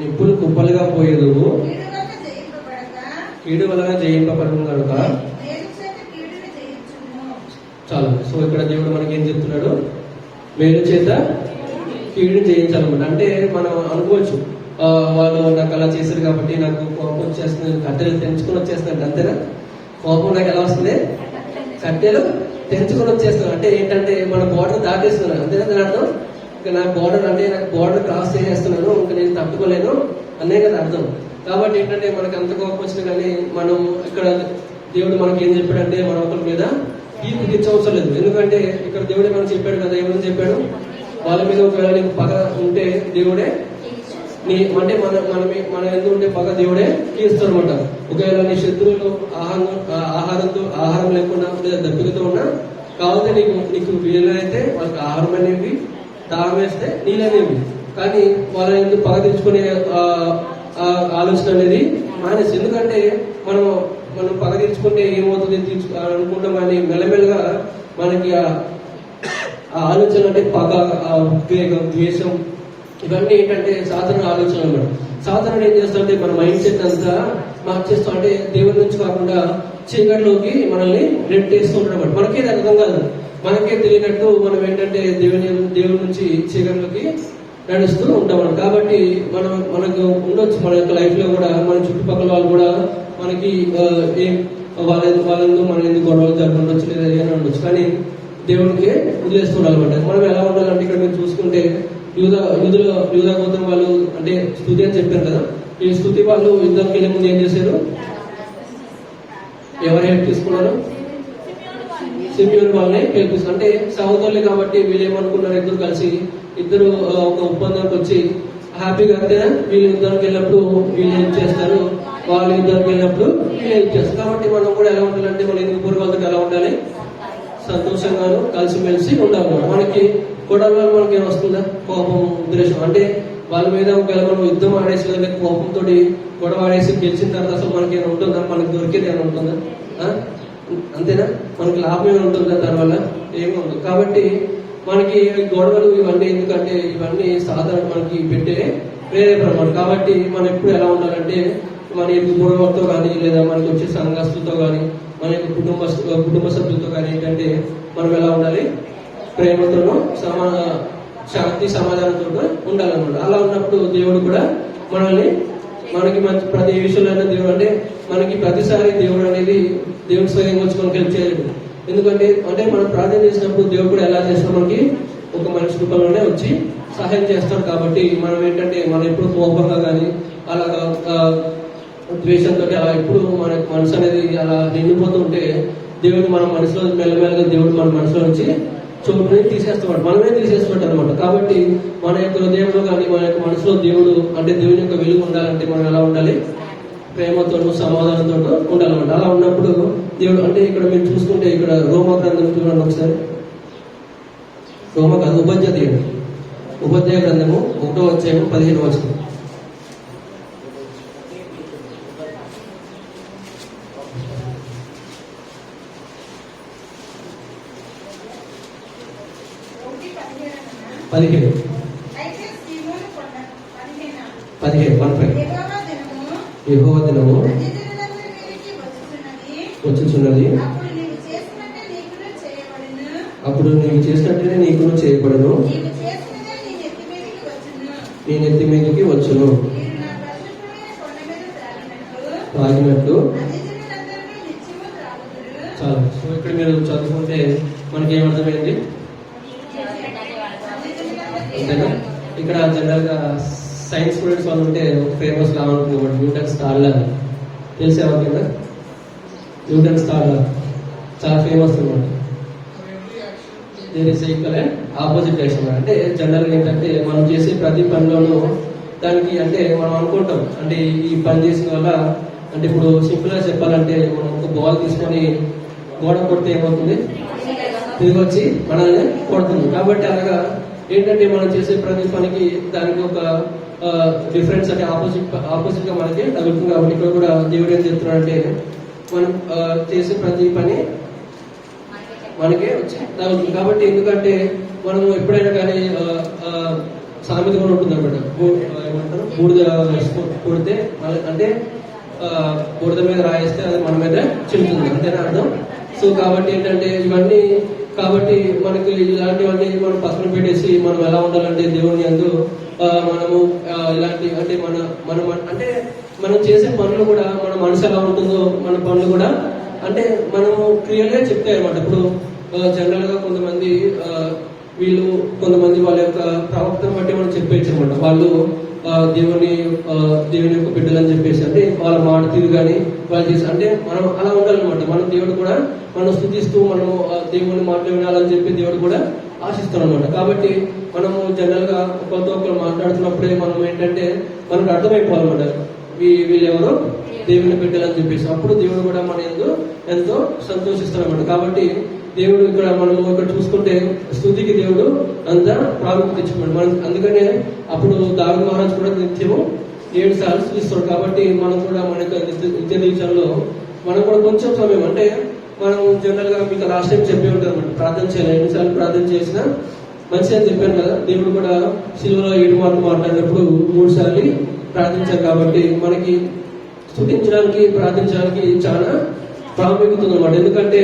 నిప్పులు కుప్పలుగా పోయేదువు, కీడు వలన జయింపబడము కనుక. చాలు. సో ఇక్కడ దేవుడు మనకి ఏం చెప్తున్నాడు? మేలు చేత కీడుని జయించాలన్నమాట. అంటే మనం అనుకోవచ్చు, వాళ్ళు నాకు అలా చేశారు కాబట్టి నాకు కోపం వచ్చేస్తుంది, కట్టెలు తెంచుకొని వచ్చేస్తున్నాడు. అంతేనా? కోపం నాకు ఎలా వస్తుంది? కట్టెలు తెంచుకొని వచ్చేస్తున్నాను. అంటే ఏంటంటే మన బోర్డర్ దాటేస్తున్నాను. అంతేనా దాని అర్థం? ఇంకా నా బోర్డర్ అంటే నాకు బోర్డర్ క్రాస్ చేసేస్తున్నాను, ఇంకా నేను తట్టుకోలేను అనే కదా అర్థం. కాబట్టి ఏంటంటే మనకి అంత కోపం వచ్చినా కానీ మనం ఇక్కడ దేవుడు మనకి ఏం చెప్పాడంటే మన ఒకరి మీద తీర్పు తీర్చవసరం లేదు. ఎందుకంటే ఇక్కడ దేవుడే మనకు చెప్పాడు కదా. ఏమని చెప్పాడు? వాళ్ళ మీద ఒకవేళ నీకు పగ ఉంటే దేవుడే అంటే మన ఎందుకు ఉంటే పగ దేవుడే తీరుస్తాడు అనమాట. ఒకవేళ నీ శత్రువులు ఆహారం లేకుండా లేదా దప్పికతో ఉన్నా కావాలంటే నీకు వీలైతే వాళ్ళకి ఆహారం అనేవి, దాహం వేస్తే నీళ్ళనేవి, కానీ వాళ్ళ ఎందుకు పగ తెచ్చుకునే ఆలోచన అనేది మానేసి. ఎందుకంటే మనం పగ తీర్చుకుంటే ఏమవుతుంది అనుకుంటాం, కానీ మెల్లమెల్లగా మనకి ఆ ఆలోచన అంటే పగ, ఉద్వేగం, ద్వేషం ఇవన్నీ ఏంటంటే సాధారణ ఆలోచనలు అన్నమాట. సాధారణ ఏం చేస్తుంటే మన మైండ్ సెట్ అంతా మార్చేస్తాం. అంటే దేవుడి నుంచి కాకుండా చీకటిలోకి మనల్ని నెట్టేస్తూ ఉంటాడు. మనకే అర్థం కాదు, మనకే తెలియనట్టు మనం ఏంటంటే దేవుడి నుంచి చీకటిలోకి నడుస్తూ ఉంటాం. కాబట్టి మనకు ఉండొచ్చు మన యొక్క లైఫ్ లో కూడా మన చుట్టుపక్కల వాళ్ళు కూడా మనకి వాళ్ళందు మన ఎందుకు గొడవలు జరగవచ్చు లేదా ఏదైనా ఉండొచ్చు, కానీ దేవుడికి వదిలేస్తుండాలి అనమాట. మనం ఎలా ఉండాలంటే ఇక్కడ మీరు చూసుకుంటే యూదా గోత్రం వాళ్ళు అంటే స్తుతి అని చెప్పారు కదా. ఈ స్తుతి వాళ్ళు యుద్ధానికి వెళ్ళే ముందు ఏం చేశారు? ఎవరు హెల్ప్ తీసుకున్నారు? సిమియోను వాళ్ళని హెల్ప్ తీసుకున్నారు. అంటే సహోదరులే కాబట్టి వీళ్ళు ఏమనుకున్నారు? ఇద్దరు ఒక ఒప్పందానికి వచ్చి హ్యాపీగా అంతేనా, వీళ్ళు యుద్ధానికి వెళ్ళినప్పుడు వీళ్ళు హెల్ప్ చేస్తారు, వాళ్ళు యుద్ధానికి వెళ్ళినప్పుడు వీళ్ళు హెల్ప్ చేస్తారు. కాబట్టి మనం కూడా ఎలా ఉండాలంటే మన ఎందుకు పూర్వ వాళ్ళకి ఎలా ఉండాలి? సంతోషంగాను కలిసిమెలిసి ఉండాలి. మనకి గొడవల మనకి ఏం వస్తుందా? కోపం, ఉద్దేశం. అంటే వాళ్ళ మీద ఒకవేళ మనం యుద్ధం ఆడేసి లేదా కోపంతో గొడవ ఆడేసి గెలిచిన తర్వాత అసలు మనకి ఏమైనా ఉంటుందా? మనకి దొరికేది ఏమైనా ఉంటుందా? అంతేనా? మనకి లాభం ఏమైనా ఉంటుందా దానివల్ల? ఏమీ ఉండదు. కాబట్టి మనకి గొడవలు ఇవన్నీ ఎందుకంటే ఇవన్నీ సాధారణ మనకి పెట్టే ప్రేరేపణ. కాబట్టి మనం ఎప్పుడు ఎలా ఉండాలంటే మన యొక్క గొడవలతో కానీ లేదా మనకి వచ్చే సంఘస్థులతో కానీ మన యొక్క కుటుంబ సభ్యులతో కానీ ఏంటంటే మనం ఎలా ఉండాలి? ప్రేమతోనూ శాంతి సమాధానంతో ఉండాలన్నమాట. అలా ఉన్నప్పుడు దేవుడు కూడా మనకి మంచి ప్రతి విషయంలో దేవుడు అంటే మనకి ప్రతిసారి దేవుడు అనేది దేవుడు స్వయంగా వచ్చి మనకి హెల్ప్ చేయలేదు. ఎందుకంటే మనం ప్రార్థన చేసినప్పుడు దేవుడు కూడా ఎలా చేస్తాం? మనకి ఒక మనిషి రూపంలోనే వచ్చి సహాయం చేస్తాడు. కాబట్టి మనం ఏంటంటే మనం ఎప్పుడు కోపంగా కానీ అలాగా ద్వేషంతో అలా ఎప్పుడు మన మనసు అనేది అలా నిండిపోతూ ఉంటే దేవుడు మన మనసులో మెల్లమెల్లగా దేవుడు మన మనసులో నుంచి చోటుని తీసేస్తాడు, మనమే తీసేస్తాడు అనమాట. కాబట్టి మన యొక్క హృదయంలో కానీ మన యొక్క మనసులో దేవుడు అంటే దేవుని యొక్క వెలుగు ఉండాలంటే మనం ఎలా ఉండాలి? ప్రేమతోనూ సమాధానంతో ఉండాలన్నమాట. అలా ఉన్నప్పుడు దేవుడు అంటే ఇక్కడ మీరు చూసుకుంటే ఇక్కడ రోమా గ్రంథం చూడండి ఒకసారి. ఉపాధ్యాయ గ్రంథము 1వ అధ్యాయం 15వ వచనం. యెహోవా దినము వచ్చుచున్నది, అప్పుడు నీవు చేసినట్లే నీకును చేయబడును, నీ నెత్తి మీదకి వచ్చును, తాగినట్లు. చాలు. సో ఇక్కడ మీరు చదువుకుంటే మనకి ఏమర్థమైంది? అంతేనా? ఇక్కడ జనరల్ గా సైన్స్ స్టూడెంట్స్ వాళ్ళు ఉంటే ఫేమస్ లా అనుకున్నాడు న్యూటన్ స్టార్ లా తెలిసేవాళ్ళు కదా. న్యూటన్ స్టార్ లా చాలా ఫేమస్ అనమాట. There is equal and opposite action. అంటే జనరల్ గా ఏంటంటే మనం చేసే ప్రతి పనిలోనూ దానికి అంటే మనం అనుకుంటాం అంటే ఈ పని చేసిన వల్ల అంటే ఇప్పుడు సింపుల్ గా చెప్పాలంటే మనం ఒక బాల్ తీసుకొని గోడ కొడితే ఏమవుతుంది, తిరిగి వచ్చి మనల్ని కొడుతుంది. కాబట్టి అలాగా ఏంటంటే మనం చేసే ప్రతి పనికి దానికి ఒక డిఫరెన్స్ అంటే ఆపోజిట్ గా మనకి తగులుతుంది. కాబట్టి ఇక్కడ కూడా దేవుడు ఏం చెప్తున్నాడంటే మనం చేసే ప్రతి పని మనకే వచ్చి తగులుతుంది. కాబట్టి ఎందుకంటే మనం ఎప్పుడైనా కానీ సామెత కూడా ఉంటుంది అనమాట. ఏమంటారు, బూడిద కొడితే అంటే బూడిద మీద రాయేస్తే అది మన మీద చెల్లుతుంది, అంతేనా అర్థం. సో కాబట్టి ఏంటంటే ఇవన్నీ కాబట్టి మనకి ఇలాంటివన్నీ మనం పక్కన పెట్టేసి మనం ఎలా ఉండాలంటే దేవుని యందు మనము ఇలాంటి అంటే మనం అంటే మనం చేసే పనులు కూడా మన మనసు ఎలా ఉంటుందో మన పనులు కూడా అంటే మనము క్లియర్ గా చెప్తాయి అనమాట. ఇప్పుడు జనరల్ గా కొంతమంది కొంతమంది వాళ్ళ యొక్క ప్రవక్తను బట్టి మనం చెప్పేయచ్చు అనమాట. వాళ్ళు దేవుని యొక్క బిడ్డలని చెప్పేసి అంటే వాళ్ళ మాట తీరు కానీ వాళ్ళు చేసి అంటే మనం అలా ఉండాలన్నమాట. మనం దేవుడు కూడా మనం స్థుతిస్తూ మనము దేవుని మాటలు వినాలని చెప్పి దేవుడు కూడా ఆశిస్తాం అనమాట. కాబట్టి మనము జనరల్ గా ఒకరు మాట్లాడుతున్నప్పుడే మనం ఏంటంటే మనకు అర్థమైపోవాలన్నమాట వీళ్ళెవరో దేవుని బిడ్డలని చెప్పేసి. అప్పుడు దేవుడు కూడా మన ఎంతో సంతోషిస్తారన్నమాట. కాబట్టి దేవుడు మనం ఇక్కడ చూసుకుంటే స్థుతికి దేవుడు అంత ప్రాముఖ్యత ఇచ్చుకున్నాడు. మనం అందుకనే అప్పుడు దావీదు మహారాజు కూడా నిత్యము 7 సార్లు స్థుతిస్తాడు. కాబట్టి మనం కూడా మన నిత్య జీవితంలో మనం కూడా కొంచెం సమయం అంటే మనం జనరల్ గా మీకు లాస్ట్ టైం చెప్పి ఉంటారు అనమాట, ప్రార్థన చేయాలి. ఎన్నిసార్లు ప్రార్థన చేసినా మంచి అని చెప్పాను కదా. దేవుడు కూడా సిలువలో 7 మాటలు మాట్లాడినప్పుడు 3 సార్లు ప్రార్థించారు. కాబట్టి మనకి స్థుతించడానికి ప్రార్థించడానికి చాలా ప్రాముఖ్యత ఉందన్నమాట. ఎందుకంటే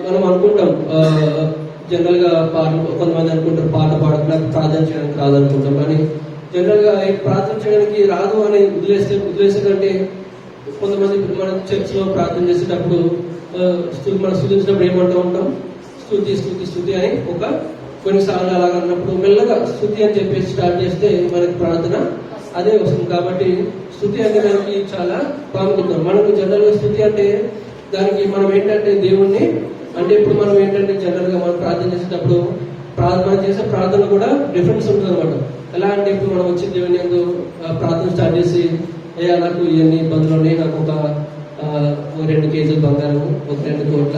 మనం అనుకుంటాం జనరల్ గా కొంతమంది అనుకుంటారు పాట పాడకుండా ప్రార్థన చేయడానికి రాదనుకుంటాం. కానీ జనరల్ గా ప్రార్థన చేయడానికి రాదు అని వదిలేసే కంటే కొంతమంది మన చర్చ్ లో ప్రార్థన చేసేటప్పుడు మనం స్థుతించినప్పుడు ఏమంటూ ఉంటాం, స్థుతి అని కొన్నిసార్లు అలాగ అన్నప్పుడు మెల్లగా స్థుతి అని చెప్పేసి స్టార్ట్ చేస్తే మనకి ప్రార్థన అదే వస్తుంది. కాబట్టి స్థుతి అంటే దానికి చాలా ప్రాముఖ్యత. మనకు జనరల్ గా స్థుతి అంటే దానికి మనం ఏంటంటే దేవుణ్ణి అంటే ఇప్పుడు మనం ఏంటంటే జనరల్ గా మనం ప్రార్థన చేసేటప్పుడు మనం చేసే ప్రార్థన కూడా డిఫరెన్స్ ఉంటుంది అనమాట. ఎలా అంటే ఇప్పుడు మనం వచ్చి దేవుని యందు ప్రార్థన స్టార్ట్ చేసి అయ్యా నాకు ఇవన్నీ ఇబ్బందులు ఉన్నాయి, నాకు ఒక 2 కేజీలు బంగారం, ఒక 2 కోట్ల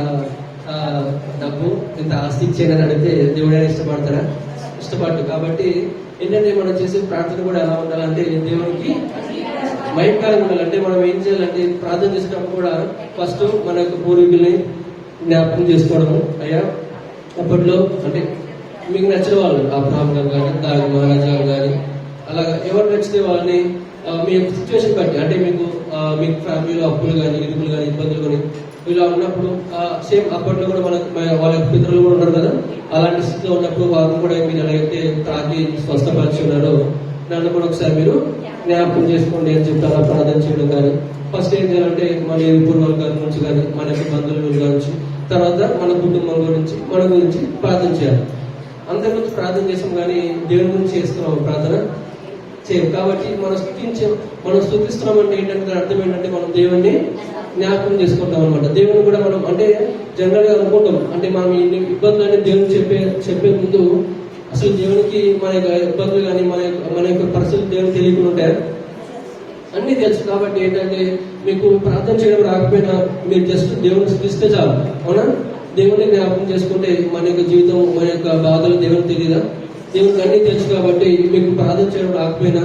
డబ్బు, ఇంత ఆస్తి ఇచ్చేయని అడిగితే దేవుడైనా ఇష్టపడ్డు. కాబట్టి ఏంటంటే మనం చేసే ప్రార్థన కూడా ఎలా ఉండాలంటే దేవునికి మహిమకరంగా ఉండాలి. అంటే మనం ఏం చేయాలంటే ప్రార్థన చేసేటప్పుడు కూడా ఫస్ట్ మన యొక్క పూర్వీకుల్ని జ్ఞాపకం చేసుకోవడము. అయ్యా అప్పట్లో అంటే మీకు నచ్చిన వాళ్ళు అబ్రహాం గారు కానీ దావీదు మహారాజా కానీ అలాగా ఎవరు నచ్చితే వాళ్ళని మీ యొక్క సిచ్యువేషన్ బట్టి అంటే మీకు ఫ్యామిలీలో అప్పులు కానీ ఇరుకులు కానీ ఇబ్బందులు కానీ ఇలా ఉన్నప్పుడు సేమ్ అప్పట్లో కూడా వాళ్ళ యొక్క పితరులు కూడా ఉన్నారు కదా, అలాంటి స్థితిలో ఉన్నప్పుడు వాళ్ళు కూడా మీరు ఎలాగైతే తాకి స్వస్థపరిచి ఉన్నారో నన్ను కూడా ఒకసారి మీరు జ్ఞాపకం చేసుకోండి అని చెప్పి అలా ప్రార్థన చేయడం కానీ ఫస్ట్ ఏం చేయాలంటే మన పూర్వల గారి నుంచి కానీ మన యొక్క బంధువుల గురించి తర్వాత మన కుటుంబం మన గురించి ప్రార్థన చేయాలి. అందరి గురించి ప్రార్థన చేసాం కానీ దేవుని గురించి చేస్తున్నాం ప్రార్థన చేయం. కాబట్టి మనం స్థుతిస్తున్నాం అంటే ఏంటంటే అర్థం ఏంటంటే మనం దేవుణ్ణి జ్ఞాపకం చేసుకుంటాం అనమాట. దేవుని కూడా మనం అంటే జనరల్ గా అనుకుంటాం అంటే మనం ఇన్ని ఇబ్బందులు అనేది దేవునికి చెప్పే ముందు అసలు దేవునికి మన యొక్క ఇబ్బందులు కానీ మన యొక్క పరిస్థితులు దేవునికి తెలియకుండా ఉంటాయి, అన్ని తెలుసు. కాబట్టి ఏంటంటే మీకు ప్రార్థన చేయడం రాకపోయినా మీరు జస్ట్ దేవుని స్థుతిస్తే చాలు, అవునా? దేవుని జ్ఞాపకం చేసుకుంటే మన యొక్క జీవితం మన యొక్క బాధలు దేవునికి తెలియదా? దేవునికి అన్ని తెలుసు. కాబట్టి మీకు ప్రార్థన చేయడం రాకపోయినా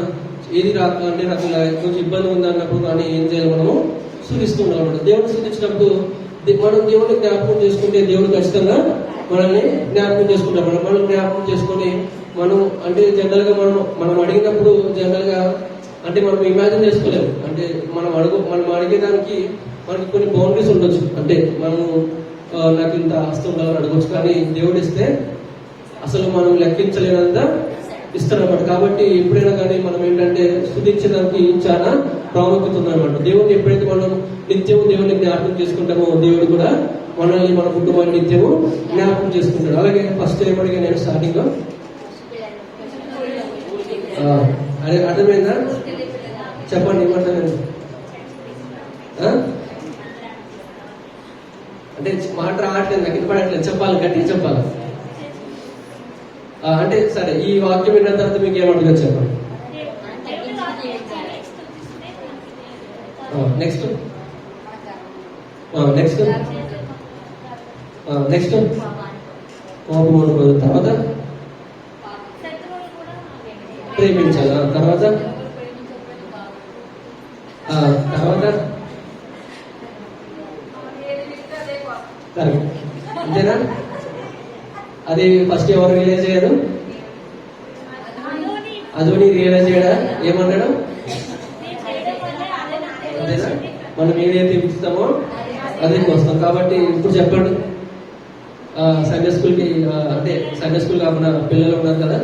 ఏది రాక అంటే నాకు కొంచెం ఇబ్బంది ఉంది అన్నప్పుడు కానీ ఏం చేయాలి, మనము స్థుతిస్తున్నాం అనమాట. దేవుని స్థుతించినప్పుడు మనం దేవుని జ్ఞాపకం చేసుకుంటే దేవుడు ఖచ్చితంగా మనల్ని జ్ఞాపకం చేసుకుంటాం. మనం జ్ఞాపకం చేసుకొని మనం అంటే జనరల్ గా మనం అడిగినప్పుడు జనరల్ గా అంటే మనం ఇమాజిన్ చేసుకోలేము. అంటే మనం అడిగేదానికి మనకి కొన్ని బౌండరీస్ ఉండొచ్చు. అంటే మనము నాకు ఇంత ఆస్తి ఉండాలని అడగొచ్చు, కానీ దేవుడు ఇస్తే అసలు మనం లెక్కించలేనంత ఇస్తారన్నమాట. కాబట్టి ఎప్పుడైనా కానీ మనం ఏంటంటే స్థుతించడానికి చాలా ప్రాముఖ్యత ఉందన్నమాట. దేవుడిని ఎప్పుడైతే మనం నిత్యము దేవుడిని జ్ఞాపకం చేసుకుంటామో దేవుడు కూడా మనల్ని మన కుటుంబాన్ని నిత్యము జ్ఞాపకం చేసుకుంటాడు. అలాగే ఫస్ట్ ఏమడిగా నేను స్టార్టింగ్ అదే అర్థమైందా? చెప్పండి ఏమంటారు? అంటే మాట రావట్లేదు, నాకు ఇష్టపడట్లేదు, చెప్పాలి, గట్టిగా చెప్పాలి. అంటే సరే, ఈ వాక్యం విన్న తర్వాత మీకు ఏమంటుందో చెప్పండి. నెక్స్ట్ నెక్స్ట్ నెక్స్ట్ కోపం ఉండకూడదు. తర్వాత ప్రేమించాలి. తర్వాత తర్వాత అంతేనా? అది ఫస్ట్ ఎవరు రియలైజ్ అయ్యారు? అదోని రియలైజ్ అయ్యాడా? ఏమన్నాడు? అంతేనా? మనం ఏదైతే ఇస్తామో అదే వస్తాం. కాబట్టి ఇప్పుడు చెప్పండి, సండే స్కూల్కి అంటే సండే స్కూల్ కాకుండా పిల్లలు ఉన్నారు కదా,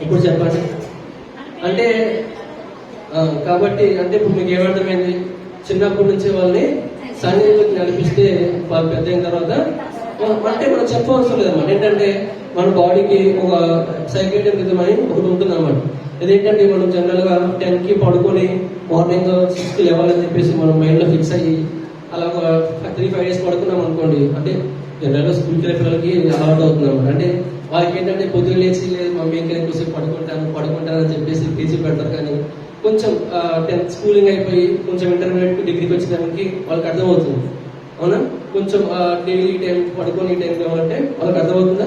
ఇప్పుడు చెప్పండి. అంటే కాబట్టి అంటే ఇప్పుడు మీకు ఏమర్థమైంది? చిన్నప్పటి నుంచి వాళ్ళని సన్నిధిలోకి నడిపిస్తే వాళ్ళు పెద్ద అయిన తర్వాత అంటే మనం చెప్పవలసిన లేదన్నమాట. ఏంటంటే మన బాడీకి ఒక సైకేటిక్ రిథమ్ అని ఒకటి ఉంటుంది అన్నమాట. ఇదేంటంటే మనం జనరల్ గా 10కి పడుకొని మార్నింగ్ 6కి లేవాలని చెప్పేసి మనం మైండ్ లో ఫిక్స్ అయ్యి అలా 3-5 డేస్ పడుకున్నాం అనుకోండి, అంటే జనరల్ గా స్కూల్కి వెళ్ళే పిల్లలకి అలవాటు అవుతుంది అనమాట. అంటే వాళ్ళకి ఏంటంటే పొద్దున్న లేచి లేదు మమ్మీ ఇంకా ఎక్కువసేపు పడుకుంటాను అని చెప్పేసి పీజీ పెడతారు. కానీ కొంచెం 10th స్కూలింగ్ అయిపోయి కొంచెం ఇంటర్మీడియట్ డిగ్రీకి వచ్చినానికి వాళ్ళకి అర్థమవుతుంది. అవునా? కొంచెం డైలీ టైం పడుకొని టైం కావాలంటే వాళ్ళకి అర్థమవుతుందా?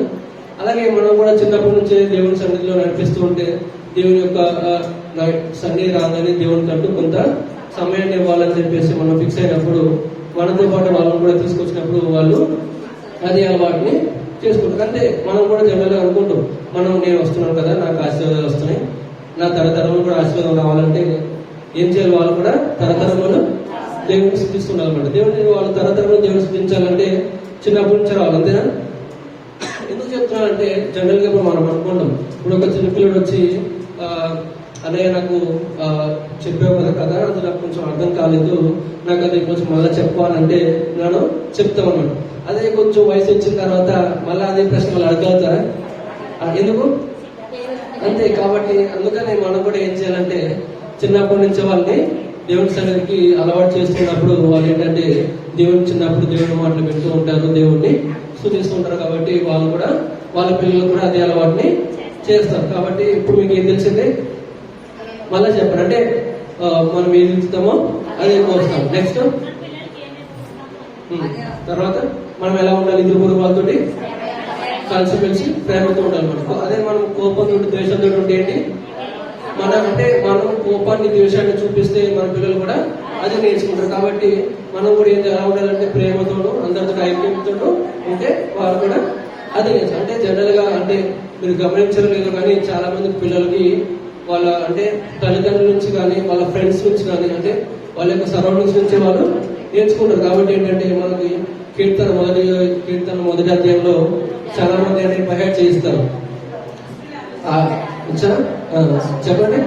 అలాగే మనం కూడా చిన్నప్పటి నుంచే దేవుని సన్నిధిలో నడిపిస్తూ ఉంటే దేవుని యొక్క సన్నిధి రాగానే దేవునికి అంటూ కొంత సమయాన్ని ఇవ్వాలని చెప్పేసి మనం ఫిక్స్ అయినప్పుడు మనతో పాటు వాళ్ళని కూడా తీసుకొచ్చినప్పుడు వాళ్ళు అదే అలవాటుని చేసుకుంటారు. అంటే మనం కూడా జనరల్గా అనుకుంటాం, నేను వస్తున్నాను కదా, నాకు ఆశీర్వాదాలు వస్తున్నాయి, నా తరతరంలో కూడా ఆశీర్వాదం రావాలంటే ఏం చేయాలి? వాళ్ళు కూడా తరతరంలో దేవుడిని స్థుతిస్తుండాలన్నమాట. దేవుడిని వాళ్ళు తరతరంలో దేవుడిని స్థుతించాలంటే చిన్నప్పటి నుంచి రావాలి. అంతేనా? ఎందుకు చెప్తున్నానంటే జనరల్ గా ఇప్పుడు మనం అనుకుంటాం, ఇప్పుడు ఒక చిన్నపిల్లడు వచ్చి అన్నయ్య నాకు చెప్పావు కదా అది నాకు కొంచెం అర్థం కాలేదు, నాకు అది కొంచెం మళ్ళీ చెప్పాలంటే నేను చెప్తామన్నమాట. అదే కొంచెం వయసు వచ్చిన తర్వాత మళ్ళీ అదే ప్రశ్న వాళ్ళు అడగలుగుతారా? ఎందుకు? అంతే. కాబట్టి అందుకని మనం కూడా ఏం చేయాలంటే చిన్నప్పటి నుంచి వాళ్ళని దేవుని సన్నిధికి అలవాటు చేస్తున్నప్పుడు వాళ్ళు ఏంటంటే చిన్నప్పుడు దేవుని మాటలు వింటూ ఉంటారు, దేవుణ్ణి స్తుతిస్తూ ఉంటారు. కాబట్టి వాళ్ళు కూడా వాళ్ళ పిల్లలు కూడా అదే అలవాటుని చేస్తారు. కాబట్టి ఇప్పుడు మీకు ఏం తెలిసిందే? మళ్ళీ చెప్పండి. అంటే మనం ఏది ఇస్తామో అదే కోస్తాం. నెక్స్ట్ తర్వాత మనం ఎలా ఉండాలి? ఇద్దరు పొరుగు వాళ్ళతో కలిసిమెలిసి ప్రేమతో ఉండాలి. మనకు అదే మనం కోపంతో ద్వేషంతో ఉంటే ఏంటి? మనం కోపాన్ని ద్వేషాన్ని చూపిస్తే మన పిల్లలు కూడా అది నేర్చుకుంటారు. కాబట్టి మనం కూడా ఎలా ఉండాలంటే ప్రేమతోనూ అందరితో ఐక్యంతో ఉంటే వాళ్ళు కూడా అది నేర్చుకుంటారు. అంటే జనరల్ గా అంటే మీరు గమనించడం లేదు కానీ చాలా మంది పిల్లలకి వాళ్ళ అంటే తల్లిదండ్రుల నుంచి కానీ వాళ్ళ ఫ్రెండ్స్ నుంచి కానీ అంటే వాళ్ళ యొక్క సరౌండింగ్స్ నుంచి వాళ్ళు నేర్చుకుంటారు. కాబట్టి ఏంటంటే మనకి కీర్తన మొదటి అధ్యాయంలో చాలా మంది అంటే బయట చేయిస్తారు. చెప్పండి.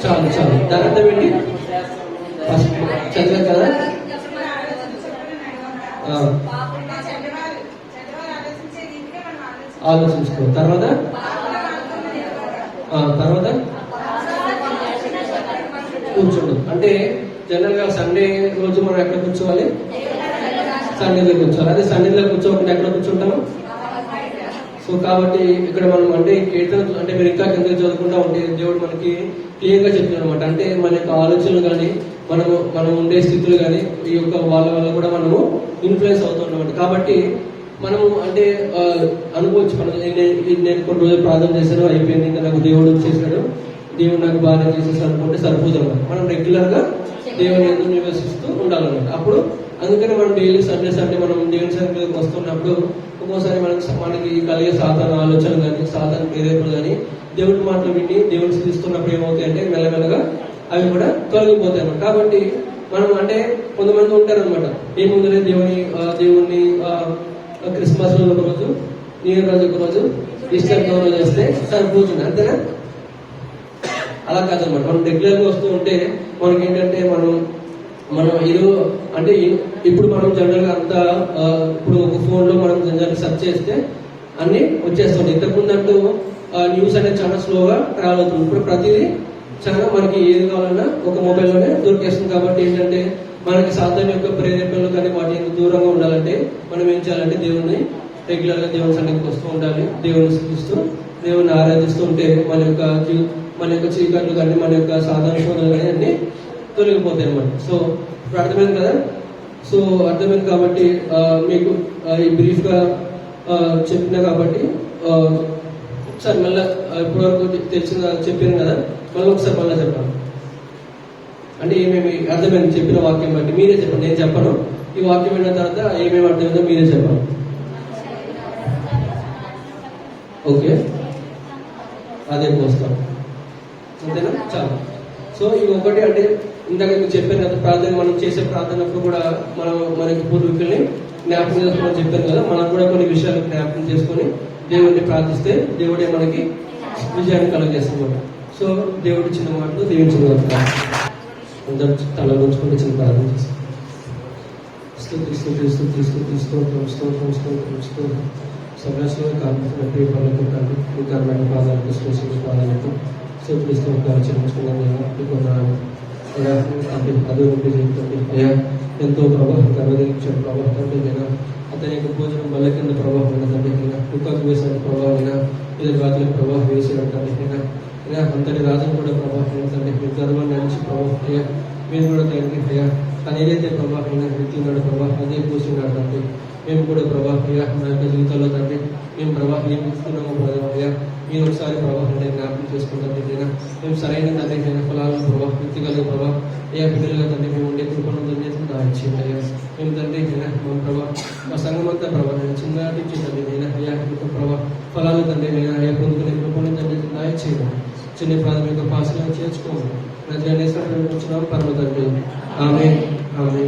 చాలు దాని అర్థం ఏంటి? ఫస్ట్ చదివారు కదా, ఆలోచించుకో. తర్వాత కూర్చోడు. అంటే జనరల్ గా సండే రోజు మనం ఎక్కడ కూర్చోవాలి? సండేలో కూర్చోవాలి. అదే సండేలో కూర్చోకుండా ఎక్కడ కూర్చుంటాము? సో కాబట్టి ఇక్కడ మనం అంటే కీర్తన అంటే మీరు ఇంకా కింద చదువుకుంటా ఉంటే దేవుడు మనకి క్లియర్ గా చెప్తున్నాడు అనమాట. అంటే మన యొక్క ఆలోచనలు కానీ మనం ఉండే స్థితులు కానీ ఈ యొక్క వాళ్ళ వల్ల కూడా మనము ఇన్ఫ్లుయెన్స్ అవుతున్నాం. కాబట్టి మనము అంటే అనుకోవచ్చు, నేను కొన్ని రోజులు ప్రార్థన చేశాను అయిపోయింది, ఇంకా నాకు దేవుడు చేశాడు, దేవుడు నాకు బాగా చేసేసాడు అనుకుంటే సరిపోదు. మనం రెగ్యులర్ గా దేవుని ఎందుకు నివసిస్తూ ఉండాలన్నమాట. అప్పుడు అందుకని మనం డైలీ సండే మనం దేవుని సన్నిధికి వస్తున్నప్పుడు ఒక్కోసారి మనకి కలిగే సాధారణ ఆలోచనలు కానీ సాధారణ ప్రేరేపణలు కానీ దేవుడి మాటలు విని దేవుని స్థితిస్తున్నప్పుడు ఏమవుతాయి అంటే మెల్లమెల్లగా అవి కూడా తొలగిపోతాయి అన్నమాట. కాబట్టి మనం అంటే కొంతమంది ఉంటారనమాట, ఏముందనే దేవుణ్ణి క్రిస్మస్ రోజు ఒక రోజు, న్యూ ఇయర్ రోజు ఒక రోజు, ఈస్టర్ రోజు చేస్తే సరిపోతుంది. అంతేనా? అలా కాదనమాట. మనం రెగ్యులర్ గా వస్తూ ఉంటే మనకి ఏంటంటే మనం ఇది అంటే ఇప్పుడు మనం జనరల్ గా అంతా ఇప్పుడు ఒక ఫోన్ లో మనం జనరల్ సెర్చ్ చేస్తే అన్ని వచ్చేస్తుంటాయి. ఇంతకుముందు అంటూ న్యూస్ అనేది చాలా స్లోగా ట్రావెల్ అవుతుంది. ఇప్పుడు ప్రతిదీ చాలా మనకి ఏది కావాలన్నా ఒక మొబైల్లోనే దొరికేస్తుంది. కాబట్టి ఏంటంటే మనకి సాధారణ యొక్క ప్రేరేపణలు కానీ వాటి దూరంగా ఉండాలంటే మనం ఏం చేయాలంటే దేవుని రెగ్యులర్ గా దేవుని సన్నిధికి వస్తూ ఉండాలి. దేవుని స్థుతిస్తూ దేవుని ఆరాధిస్తూ ఉంటే మన యొక్క చీకట్లు కానీ మన యొక్క సాధారణ శోధనలు కానీ అన్ని తొలగిపోతాయి అన్నమాట. సో ఇప్పుడు అర్థమైంది కదా. సో అర్థమైంది కాబట్టి మీకు ఈ బ్రీఫ్ గా చెప్పినా కాబట్టి ఒకసారి మళ్ళీ ఇప్పటివరకు తెలిసిన చెప్పాను కదా, మళ్ళీ ఒకసారి మళ్ళీ చెప్పాను. అంటే ఏమేమి అర్థమైంది చెప్పిన వాక్యం బట్టి మీరే చెప్పండి, నేను చెప్పను. ఈ వాక్యం అయిన తర్వాత ఏమేమి అర్థమైందో మీరే చెప్పండి. ఓకే, అదే పోస్తాం అంతేనా, చాలు. సో ఇవి ఒకటి అంటే ఇందాక మీకు చెప్పాను కదా, ప్రార్థన మనం చేసే ప్రార్థనప్పుడు కూడా మనం మనకి పూర్వీకుల్ని జ్ఞాపకం చేసుకోమని చెప్పాను కదా. మనం కూడా కొన్ని విషయాలు జ్ఞాపకం చేసుకొని దేవుడిని ప్రార్థిస్తే దేవుడే మనకి విజయాన్ని కలుగజేస్తాం. సో దేవుడి చిన్న మాటలు దీవించిన అందరూ తల ఉంచుకుంటే చిన్న ప్రార్థన చేస్తాం. సమస్య కాకుండా ప్రియపరులకు కంటే మీ కర్మైన పాదాలకు స్పేసిన పాదాలకు స్థుతిస్తూ చెల్లించుకున్నాను. అభివృద్ధి చేస్తుంది అయ్యా. ఎంతో ప్రభావం కర్మదించిన ప్రభావం అయినా అతని యొక్క భోజనం బల్ల కింద ప్రభావం అయినా కుక్కకు వేసిన ప్రభావం ఇది రాత్రి ప్రభావం వేసినట్టయినా అంతటి రాజును కూడా ప్రభావం ఏంటంటే మీ గర్వాన్ని నుంచి ప్రభావం అయ్యా. మీరు కూడా తండ్రి అయ్యా తను ఏదైతే ప్రభావం అయినా వ్యక్తిన్నాడు ప్రభావం అదే కూర్చున్నాడు తండ్రి. మేము కూడా ప్రభావం అయ్యా మా యొక్క జీవితంలో తండ్రి మేము ప్రభావం ఏం ఇస్తున్నామో ప్రభావం అయ్యా మీరు ఒకసారి ప్రభావం జ్ఞాపకం చేసుకుంటాం. అయినా మేము సరైన తండ్రి అయిన ఫలాలను ప్రభావం వ్యక్తిగల ప్రభావం అయ్యా బిడ్డలుగా తండ్రి మేము ఉండే కృపను దంచేసి దాచింది అయ్యా. మేము తండ్రి అయినా మా ప్రభావ మా సంఘం అంతా ప్రభావం చిన్నటి తండ్రి అయినా అయ్యా యొక్క ప్రభావ ఫలాలు తండ్రి అయినా అయ్యా పొందుకునే కృపను దంచేసి దాచేయడం చిన్న ప్రాథమిక పాసలను చేర్చుకోమని ప్రజలు వచ్చిన పరమ తండ్రి. ఆమె ఆమె